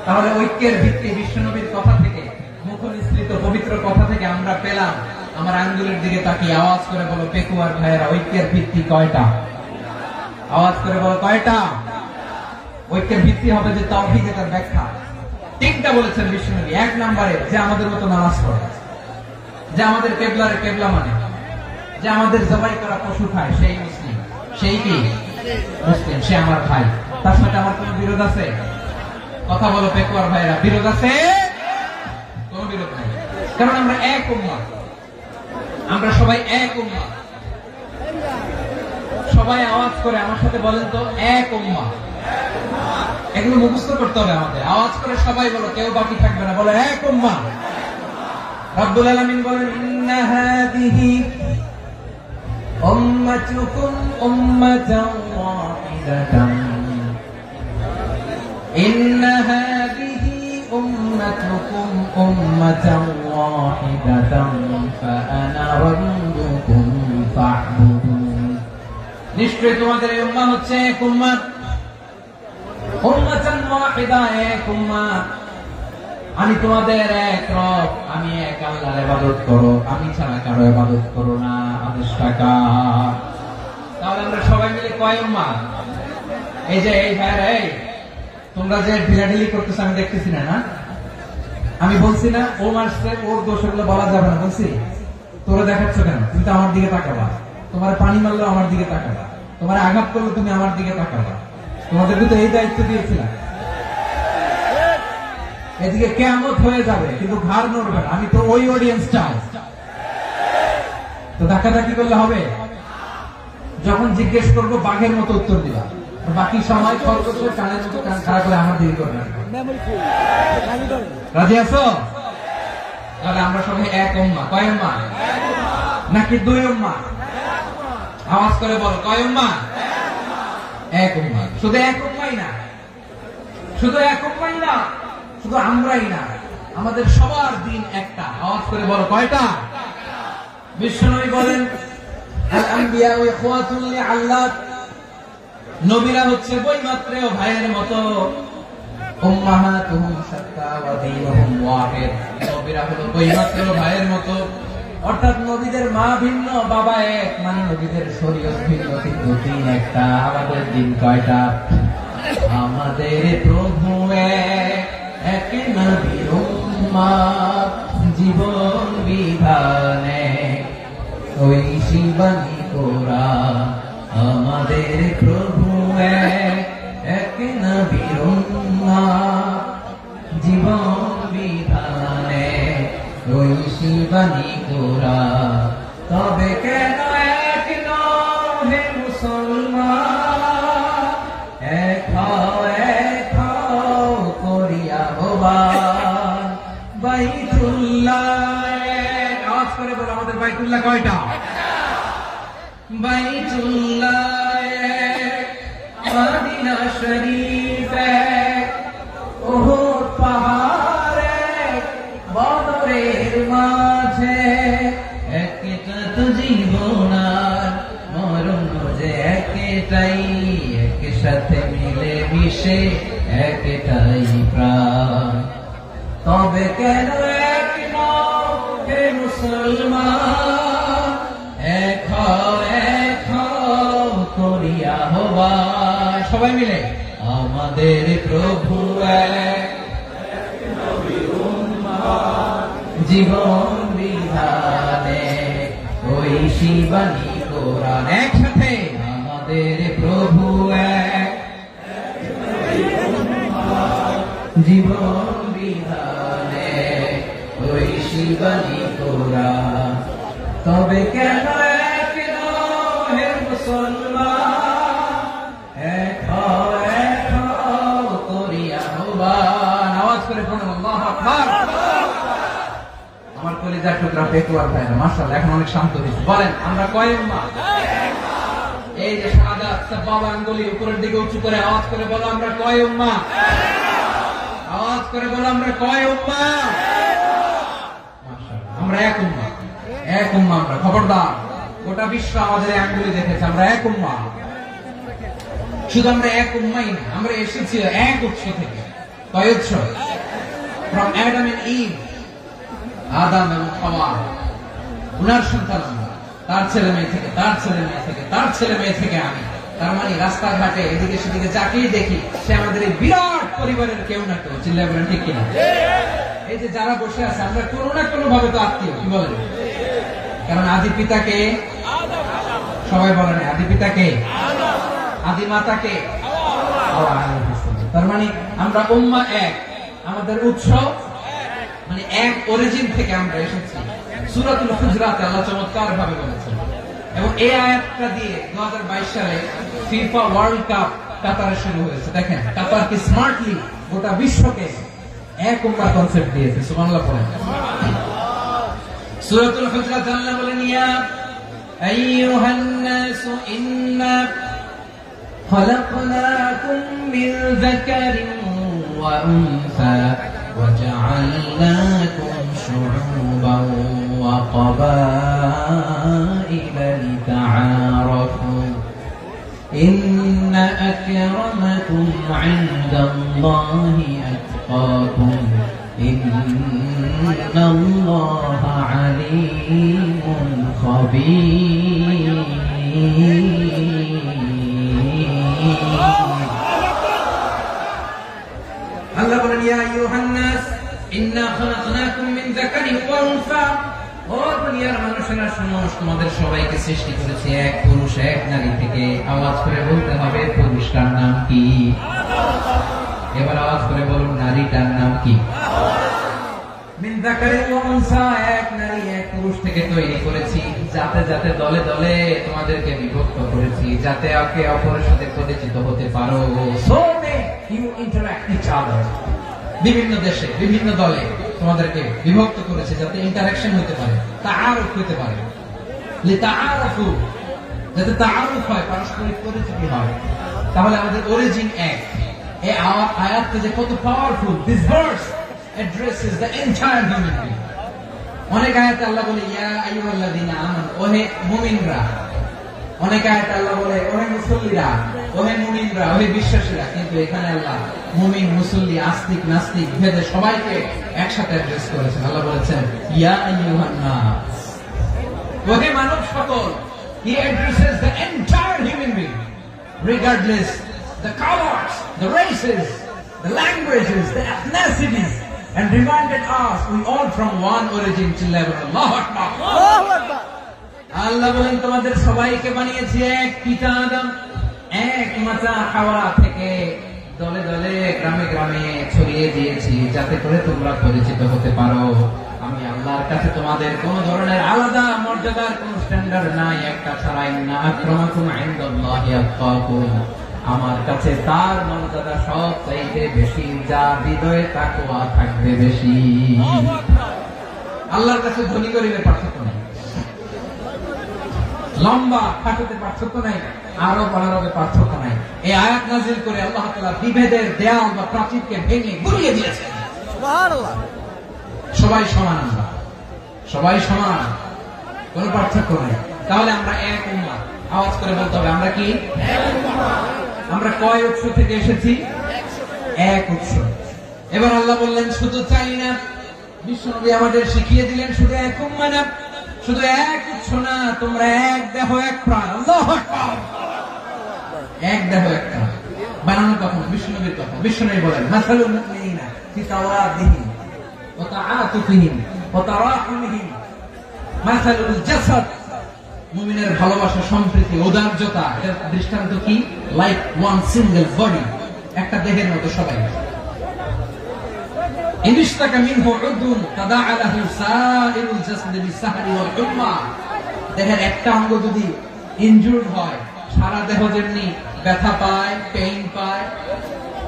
তাহলে ঐক্যের ভিত্তি বিশ্বনবীর কথা থেকে, মুখনিসৃত পবিত্র কথা থেকে আমরা পেলাম। আমার আঙ্গুলের দিকে তাকিয়ে আওয়াজ করে বলো পেকুয়ার ভাইয়েরা, ঐক্যের ভিত্তি কয়টা? আওয়াজ করে বলো কয়টা? ঐক্যের ভিত্তি হবে যে তাওহীদ, এর ব্যাখ্যা। তিনটা বলেছেন বিশ্বনবী। এক নম্বরে যে আমাদের মতো নামাজ পড়ে, যে আমাদের কেবলার কেবলা মানে, যে আমাদের জবাই করা পশু খায়, সেই মুসলিম। সেই কি মুসলিম? সে আমার ভাই। তার সাথে আমার কোনো বিরোধ আছে? কথা বলো পেকুয়ার ভাইরা, বিরোধ আছে? কোনো বিরোধ নাই, কারণ আমরা এক উম্মাহ, আমরা সবাই এক উম্মাহ। সবাই আওয়াজ করে আমার সাথে বলেন তো, এক উম্মাহ। এগুলো মুখস্থ করতে হবে আমাদের। আওয়াজ করে সবাই বলো, কেউ বাকি থাকবে না, বলো এক উম্মাহ। রব্বুল আলামিন বলেন, ইন্না হাদিহি উম্মাতুকুম উম্মাতান ওয়াহিদাতান, ইন্না হাদিহি উম্মাতুকুম উম্মাতান ওয়াহিদাতান ফাআনা রাব্বুকুম ফা'বুদুন। নিশ্চয় তোমাদের এই উম্মাহ হচ্ছে এক উম্মাত, উম্মাতান ওয়াহিদা, এক উম্মাত। আমি তোমাদের এক রব, আমি এক আল্লাহর ইবাদত করো, আমি ছাড়া কারো ইবাদত করো না। আদেশটা কার? তাহলে আমরা সবাই মিলে কয় উম্মাহ? এই যে এই ভাইরা, এই তোমরা যে ঢিলাঢিলি করতেছো আমি দেখতেছি না। আমি বলছি না ও মারছে, ওর দোষ, এগুলো বলা যাবে না বলছি? তোরা দেখাচ্ছ কেন? তুমি তো আমার দিকে তাকাবা। তোমার পানি মারলো আমার দিকে তাকাবা, তোমার আঘাত করলো তুমি আমার দিকে তাকাবা। তোমাদেরকে তো এই দায়িত্ব দিয়েছিলাম। এদিকে কিয়ামত হয়ে যাবে কিন্তু ঘাড় নড়বে না। আমি তো ওই অডিয়েন্স চাই। তো ধাক্কাধাক্কি করলে হবে? যখন জিজ্ঞেস করবো বাঘের মতো উত্তর দিবা, বাকি সময় খরগোশের কানের মতো কান খাড়া করে আমার দিকে করবে। রাজি আছো? তাহলে আমরা সবাই এক উম্মাহ। কয় উম্মাহ? নাকি দুই উম্মাহ? আওয়াজ করে বলো, কয় উম্মাহ? এক উম্মাহ। শুধু এক উম্মাহই না, শুধু এক উম্মাহই না, শুধু আমরাই না, আমাদের সবার দিন একটা। আওয়াজ করে বলো কয়টা? বিশ্বনবী বলেন, আল আম্বিয়া ইখওয়াতুন লিআল্লাহ, নবীরা হচ্ছে বৈমাত্রেয় ভাইয়ের মতো। উম্মাহাতুহুম শাত্তা ওয়া দীনুহুম ওয়াহিদ, নবীরা হলো বৈমাত্রেয় ভাইয়ের মতো। অর্থাৎ নবীদের মা ভিন্ন, বাবা এক, মানে নবীদের শরীয়ত ভিন্ন, কিন্তু দিন একটা। আমাদের দিন কয়টা? আমাদের প্রভু এক, এক নবীর উম্মাহ, জীবন বিধানে ওই শিবানী কোরআন। আমাদের প্রভু এক, এক নবীর উম্মাহ, জীবন বিধানে ওই শিবানী কোরআন। তবে কেন এক নও হে মুসলমান, এক হও করিয়া আহ্বান বাইতুল্লাহ। আওয়াজ করে বলো, আমাদের বাইতুল্লাহ কয়টা? বাইতুল্লাহ এক, মদিনা শরীফ এক, উহুদ পাহাড় এক, বদরের মাঝে একটা তো জীবন আর মরণ যে একটাই, একসাথে মিলে মিশে একটাই প্রাণ। তবে কেন এক নও হে মুসলমান, এক হও করিয়া আহ্বান। সবাই মিলে, আমাদের প্রভু এক, জীবন বিধানে ওই শিবানী কোরআন। একসাথে, আমাদের প্রভু এক, জীবন বিধানে ওই শিবানী কোরআন। তবে কেন এক নও হে মুসলমান, এক হও করিয়া আহ্বান। আওয়াজ করে বলুন আল্লাহু আকবার। আমার কলিজার টুকরা পেকুয়ার ভাইরা, মাশাআল্লাহ এখন অনেক শান্ত হয়েছে। বলেন আমরা কয় উম্মাহ? এই যে শাহাদাত সাবাব আঙ্গুলি উপরের দিকে উঁচু করে আওয়াজ করে বলো আমরা কয় উম্মাহ? আওয়াজ করে বলো আমরা কয় উম্মাহ? মাশাআল্লাহ, আমরা এক উম্মাহ। এক উম্মাহ আমরা। খবরদার, গোটা বিশ্ব আমাদের আঙ্গুলি দেখেছে, আমরা এক উম্মাহ। শুধু আমরা এক উম্মাই না, আমরা এসেছি এক উৎস থেকে। কয় উৎস? From Adam and Eve, আদম এবং হাওয়া, উনার সন্তান আমরা। তার ছেলে মেয়ে থেকে, তার ছেলে মেয়ে থেকে, তার ছেলে মেয়ে থেকে আমি। তার মানে রাস্তাঘাটে এদিকে সেদিকে যাকেই দেখি সে আমাদের এই বিরাট পরিবারের কেউ না কেউ। চিল্লায় বলেন ঠিক কিনা? এই যে যারা বসে আছে আমরা কোনো না কোনো ভাবে তো আত্মীয়, কি বলেন? কারণ আদি পিতাকে সবাই বলেন, আদি পিতাকে, আদি মাতাকে। তার মানে আমরা উম্মাহ এক, আমাদের উৎস মানে এক, অরিজিন থেকে আমরা এসেছি। সূরাতুল হুজরাতে আল্লাহ চমৎকার ভাবে বলেছেন। এবং এই আয়াতটা দিয়ে 2022 সালে ফিফা ওয়ার্ল্ড কাপ কাতারে শুরু হয়েছে। দেখেন কাতার কি স্মার্টলি গোটা বিশ্বকে এক উম্মাহ কনসেপ্ট দিয়েছে। সুবহানাল্লাহ পড়েন। সূরাতুল হুজরাত আল্লাহ বলেন, ইয়া আইয়ুহান নাসু ইন্না খলাকনাকুম মিন যাকারিন ওয়া উনসা وجعلناكم شعوبا وقبائل لتعارفوا إن أكرمكم عند الله أتقاكم إن الله عليم خبير আল্লাহ বলেন, ইয়া আইয়ুহান নাস ইন্না খালাকনাকুম মিন যাকারিন ওয়া উনসা। ও দুনিয়ার মানুষেরা শোনো, তোমাদের সবাইকে সৃষ্টি করেছি এক পুরুষ এক নারী থেকে। আওয়াজ করে বলতে হবে পুরুষটার নাম কি? এবার আওয়াজ করে বলুন নারীটার নাম কি? মিন যাকারিন ওয়া উনসা, এক নারী এক পুরুষ থেকে তৈরি করেছি। যাতে যাতে দলে দলে তোমাদেরকে বিভক্ত করেছি, যাতে একে অপরের সাথে পরিচিত হতে পারো। So you interact each other. বিভিন্ন দেশে বিভিন্ন দলে তোমাদেরকে বিভক্ত করেছে যাতে ইন্টারঅ্যাকশন হতে পারে, তাআরুফ হতে পারে। লিতাআরাফু, যাতে তাআরুফ হয়, পারস্পরিক পরিচিতি হয়। তাহলে আমাদের অরিজিন এক। এই আয়াতটা যে কত powerful. This verse addresses the entire human being. অনেক আয়াতে আল্লাহ বলে ইয়া আইয়ুহাল্লাযীনা আমানু, ওহে মুমিনরা। অনেক আয়াতে আল্লাহ বলে ওহে মুসল্লিরা, ওহে মুমিনরা, ওহে বিশ্বাসীরা। কিন্তু এখানে আল্লাহ মুমিন মুসল্লি আস্তিক নাস্তিক ভেদে সবাইকে একসাথে অ্যাড্রেস করেছেন। আল্লাহ বলেছেন ইয়া আইয়ুহান নাস, ওহে মানব সকল। He addresses the entire human being regardless the colors, the races, the languages, the ethnicities, and reminded us we all from one origin. Allahu Akbar, Allahu Akbar। আল্লাহ বলেন তোমাদের সবাইকে বানিয়েছি এক পিতা আদম, এক মাতা হাওয়া থেকে। দলে দলে গ্রামে গ্রামে ছড়িয়ে দিয়েছি যাতে করে তোমরা পরিচিত হতে পারো। আমি আল্লাহর কাছে তোমাদের কোন ধরনের আলাদা মর্যাদার কোন স্ট্যান্ডার্ড নাই একটা ছাড়া। ইন্না আকরামাকুম ইনদাল্লাহি আতকাকুম, আমার কাছে তার মর্যাদা সব চাইতে বেশি, যার হৃদয়ে তাকওয়া থাকবে বেশি। আল্লাহর কাছে ধনী গরিবের পার্থক্য নেই, লম্বা খাটোতে পার্থক্য নাই, আরব অনারবে পার্থক্য নাই। এই আয়াত নাজিল করে আল্লাহ তাআলা বিভেদের দেয়াল বা প্রাচীরকে ভেঙে গুড়িয়ে দিয়েছেন। সুবহানাল্লাহ। সবাই সমান, আমরা সবাই সমান, কোনো পার্থক্য নাই। তাহলে আমরা এক উম্মাহ। আওয়াজ করে বলতে হবে আমরা কি? এক উম্মাহ। আমরা কয় উৎস থেকে এসেছি? এক উৎস। এবার আল্লাহ বললেন শুধু তাই না, বিশ্বনবী আমাদের শিখিয়ে দিলেন শুধু এক উম্মাহ না, শুধু এক উৎস না, তোমরা এক দেহ এক প্রাণ। আল্লাহু আকবার। এক দেহ এক প্রাণ বানানো কখন? বিশ্বনবীর কথা। বিশ্বনবী বলেন মাসালুল মুমিনিনা ফি তাওয়াদিহিম ওয়া তাআতুফিহিম ওয়া তারাহুমিহিম মাসালুল জাসাদ। মুমিনের ভালোবাসা, সম্প্রীতি, উদারতা, এর দৃষ্টান্ত কি? লাইক ওয়ান সিঙ্গেল বডি, একটা দেহের মতো সবাই। ইনশতাকা মিনহু উদুন তাদাআ লাহু সাইরুল জাসাদি বিসাহরি ওয়াল হুম্মা। দেহের একটা অঙ্গ যদি ইনজুরড হয়, সারা দেহ যেমনি ব্যথা পায়, পেইন পায়,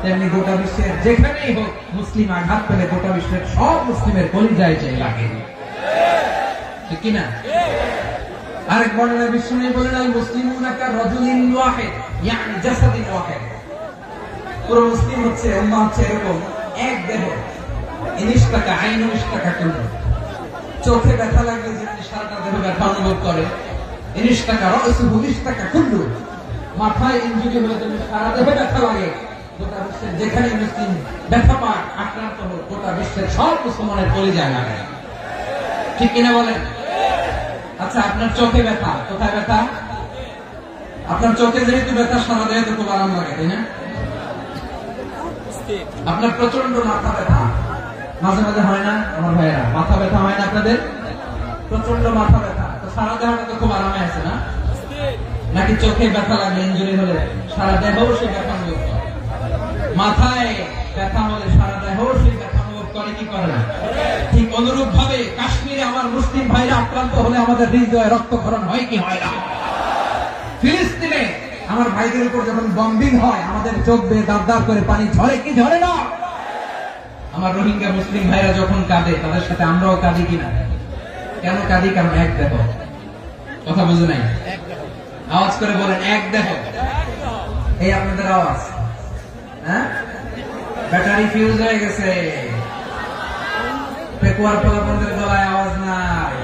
তেমনি গোটা বিশ্বের যেখানেই হোক মুসলিম আঘাত পেলে গোটা বিশ্বের সব মুসলিমের কলিজায় যায় লাগে, ঠিক কিনা? আরেক বর্ণনায় বিশ্বনবী বলেন আল মুসলিমুনা কা রাজুলিন ওয়াহিদ ইয়ানি জাসাদিন ওয়াহিদ। পুরো মুসলিম হচ্ছে উম্মাহ হচ্ছে এরকম এক দেহ। ইনিশতাকা আইনু ইশতাকা কুল্লু। চোখে ব্যথা লাগলে যেমনি সারাটা দেহ ব্যথা অনুভব করে, ইনিশতাকা রাসুহু ইশতাকা কুল্লু। মাথায় ইনজুরি হলে যেমনি সারা দেহে ব্যথা লাগে, গোটা বিশ্বের যেখানে মুসলিম ব্যথা পায় আক্রান্ত হোক, গোটা বিশ্বের সব মুসলমানের কলিজায় লাগে। ঠিক কিনা বলেন? আচ্ছা, আপনার চোখে ব্যথা, কোথায় ব্যথা? আপনার চোখে যেহেতু ব্যথা, সারা দেহে তো খুব আরাম লাগে, তাই না? আপনার প্রচন্ড মাথা ব্যথা মাঝে মাঝে হয় না আমার ভাইয়েরা? মাথা ব্যথা হয় না আপনাদের? প্রচন্ড মাথা ব্যথা, তো সারা দেহ তো খুব আরামে আছে না? নাকি চোখে ব্যথা লাগে ইনজুরি হলে সারা দেহ সেই ব্যথা অনুভব করে? মাথায় ব্যথা হলে সারা দেহ সেই ব্যথা অনুভব করে কি করে না? ঠিক অনুরূপ ভাবে কাশ্মীরে আমার মুসলিম ভাইরা আক্রান্ত হলে আমাদের হৃদয়ে রক্তক্ষরণ হয় কি হয় না? ফিলিস্তিনে আমার ভাইদের উপর যখন বম্বিং হয় আমাদের চোখ বেয়ে দাঁড় দাঁড় করে পানি ঝরে কি ঝরে না? আমার রোহিঙ্গা মুসলিম ভাইরা যখন কাঁদে তাদের সাথে আমরাও কাঁদি কিনা? কেন কাঁদি? কারণ এক দেহ। কথা বুঝে নাই? আওয়াজ করে বলেন এক দেহ। এই আপনাদের আওয়াজ, হ্যাঁ? ব্যাটারি ফিউজ হয়ে গেছে, পেকুয়ার পোলাপনদের গলায় আওয়াজ নাই।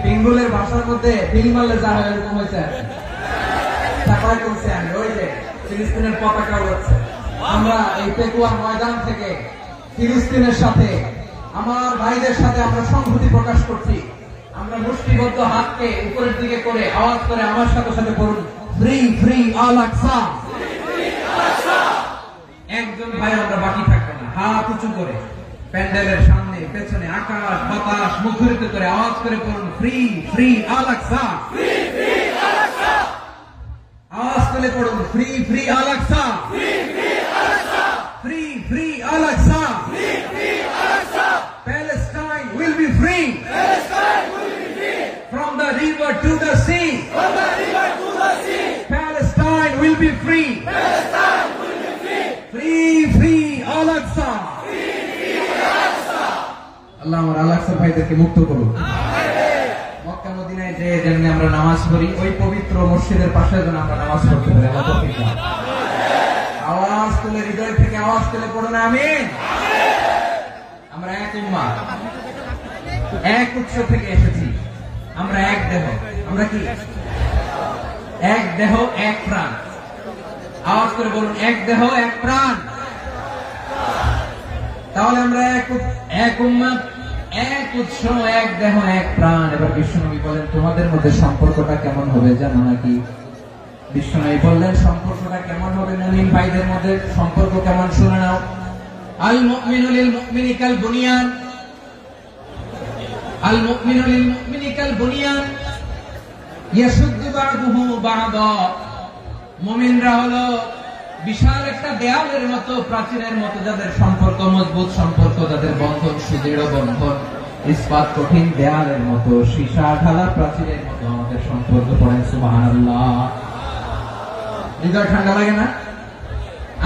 পিঙ্গুলের ভাষার মধ্যে পিল মারলে যা হয় এরকম হয়েছে। ওই যে ফিলিস্তিনের পতাকা উড়াচ্ছে। আমরা এই পেকুয়ার ময়দান থেকে ফিলিস্তিনের সাথে, আমার ভাইদের সাথে আমরা সংহতি প্রকাশ করছি। আমরা মুষ্টিবদ্ধ হাতকে উপরের দিকে করে আওয়াজ করে আমার সাথে সাথে বলুন, ফ্রি ফ্রি আল আকসা। একজন ভাই আমরা বাকি থাকবো না, হাত উঁচু করে প্যান্ডেলের সামনে পেছনে আকাশ বাতাস মুখরিত করে আওয়াজ করে বলুন, ফ্রি ফ্রি আল আকসা। আওয়াজ করে পড়ুন, free free Al Aqsa, free free Al Aqsa. Palestine will be free from the river to the sea. Palestine will be free. Free free Al Aqsa. আল্লাহ আমার আল আকসা ভাইদেরকে মুক্ত করুন। মক্কা মদিনায় যে যেমনি আমরা নামাজ পড়ি, ওই পবিত্র মসজিদের পাশে যেন আমরা নামাজ পড়তে পারি। আওয়াজ তুলে, হৃদয় থেকে আওয়াজ তুলে পড়ুন আমিন। আমরা এক উম্মাহ, এক উৎস থেকে এসেছি, আমরা এক দেহ। আমরা কি? এক দেহ এক প্রাণ। আওয়াজ করে বলুন, এক দেহ এক প্রাণ। তাহলে আমরা এক উম্মাহ, এক উৎস, এক দেহ এক প্রাণ। এবার বিশ্বনবী বলেন, তোমাদের মধ্যে সম্পর্কটা কেমন হবে জানো নাকি? বিশ্বনবী বললেন, সম্পর্কটা কেমন হবে মুমিন ভাইদের মধ্যে? সম্পর্ক কেমন শুনে নাও। আল মুমিনু লিল মুমিনি কাল বুনিয়ান, আল মুমিনু লিল মুমিনি কাল বুনিয়ান ইয়াশুদ্দু বা'দুহু বা'দা। মুমিনরা হলো বিশাল একটা দেয়ালের মতো, প্রাচীরের মতো, যাদের সম্পর্ক মজবুত সম্পর্ক, যাদের বন্ধন সুদৃঢ় বন্ধন, ইস্পাত কঠিন দেয়ালের মতো, সীসা ঢালা প্রাচীরের মতো আমাদের সম্পর্ক। পড়েন সুবহানাল্লাহ। হৃদয় ঠান্ডা লাগে না?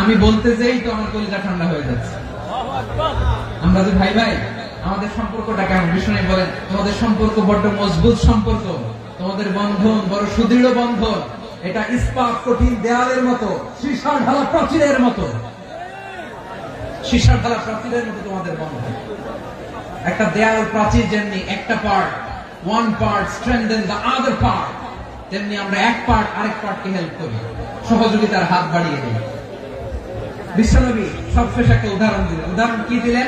আমি বলতে যেই তো আমার কলিজা ঠান্ডা হয়ে যাচ্ছে। আমরা যে ভাই ভাই, আমাদের সম্পর্কটা কেমন? বিষ্ণু বলেন, তোমাদের সম্পর্ক বড্ড মজবুত সম্পর্ক, তোমাদের বন্ধন বড় সুদৃঢ় বন্ধন, এটা ইস্পাত কঠিন দেয়ালের মতো, সীসা ঢালা প্রাচীরের মতো। সীসা ঢালা প্রাচীরের মতো তোমাদের বন্ধন। একটা দেয়াল প্রাচীর যেমনি একটা part, one part strengthen the other part, তেমনি আমরা এক পার্ট আরেক পার্টকে হেল্প করি, সহযোগিতার হাত বাড়িয়ে দিই। বিশ্বনবী সবশেষ একটা উদাহরণ দিলেন। উদাহরণ কি দিলেন?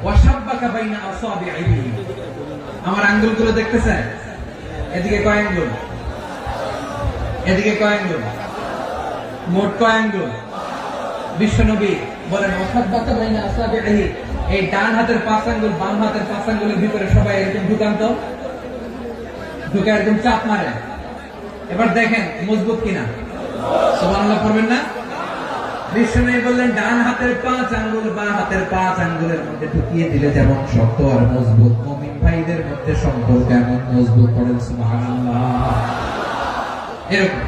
ওয়াশাব্বাকা বাইনা আসাবিহি। আমার আঙ্গুলগুলো দেখতেছেন? এদিকে কয় আঙ্গুল, এদিকে কয় আঙ্গুল, মোট কয় আঙ্গুল? বিশ্বনবী বলেন, ওয়াশাব্বাকা বাইনা আসাবিহি। এই ডান হাতের 5 আঙ্গুল বাম হাতের 5 আঙ্গুলের ভিতরে সবাই এরকম ঢুকান তো। ঢুকে একদম চাপ মারেন। এবার দেখেন মজবুত কিনা। সুবহানাল্লাহ পড়বেন না? বিষ্ণু বললেন ডান হাতের 5 আঙ্গুল বাঁ হাতের 5 আঙ্গুলের মধ্যে ঢুকিয়ে দিলে যেমন শক্ত আর মজবুত, মুমিন ভাইদের মধ্যে সম্পর্ক এমন মজবুত। পড়েন সুবহানাল্লাহ। এরকম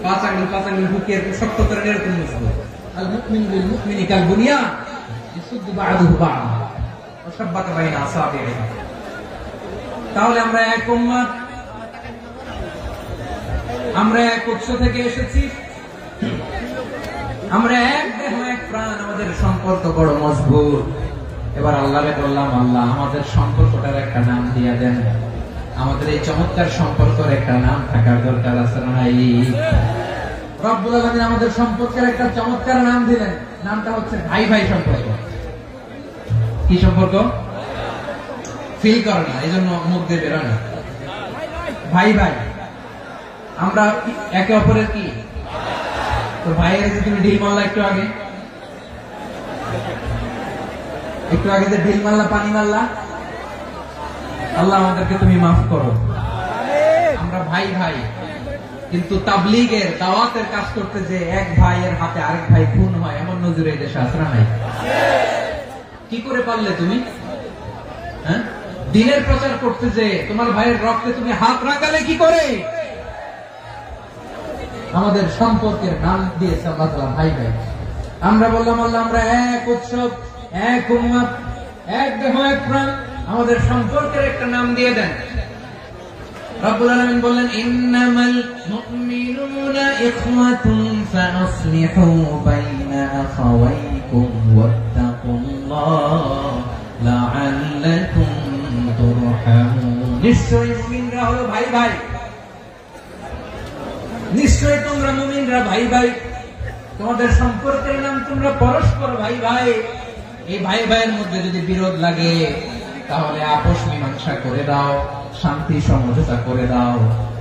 5 আঙ্গুল ঢুকিয়ে শক্ত করে এরকম মজবুত। আল মুমিনু লিল মুমিনি কাল বুনিয়ান ইয়াসুদ্দু বা'দুহু বা'দা ওয়া শাব্বাকা বাইনা আসাবিহি। তাহলে আমরা এক উম্মত, আমরা এক উৎস থেকে এসেছি, আমরা এক দেহ এক প্রাণ, আমাদের সম্পর্ক বড় মজবুত। এবার আল্লাহরে বললাম, আল্লাহ আমাদের সম্পর্কটার একটা নাম দিয়ে দেন। আমাদের এই চমৎকার সম্পর্কের একটা নাম থাকার দরকার আছে না? রব্বুল আলামিন আমাদের সম্পর্কের একটা চমৎকার নাম দিলেন, নামটা হচ্ছে ভাই ভাই সম্পর্ক। কি সম্পর্ক? ফিল করে না, এই জন্য মুখ দিয়ে বেরোয় না। ভাই ভাই, আমরা একে অপরের কি? তো ভাইয়ের যে তুমি ঢিল মারলা একটু আগে যে ঢিল মারলা, পানি মারলা, আল্লাহ আমাদেরকে তুমি মাফ করো। আমরা ভাই ভাই, কিন্তু তাবলীগের দাওয়াতের কাজ করতে যে এক ভাইয়ের হাতে আরেক ভাই খুন হয়, এমন নজরে এই দেশে আছে না নাই? কি করে পারলে তুমি? হ্যাঁ, দিনের প্রচার করতে যে তোমার ভাইয়ের রক্তে তুমি হাত রাখালে কি করে? আমাদের সম্পর্কের নাম দিয়েছে আল্লাহ তাআলা ভাই ভাই। আমরা বললাম আল্লাহ আমরা এক উৎসব, এক উম্মত, এক দেহ এক প্রাণ, আমাদের সম্পর্কের একটা নাম দিয়ে দেন। রব্বুল আলামিন বললেন ইন্নামাল মুমিনুনা ইখওয়াতুন ফাসলিহু বাইনা আখাওয়াইকুম ওয়াত্তাকুল্লাহ লাআল্লাকুম তুরহামুন। নিশ্চয়ই মুমিনরা হলো ভাই ভাই, নিশ্চয় তোমরা মুমিনরা ভাই ভাই, তোমাদের সম্পর্কের নাম তোমরা পরস্পর ভাই ভাই। এই ভাই ভাইয়ের মধ্যে যদি বিরোধ লাগে তাহলে আপোষ মীমাংসা করে দাও, শান্তি সমঝোতা করে দাও।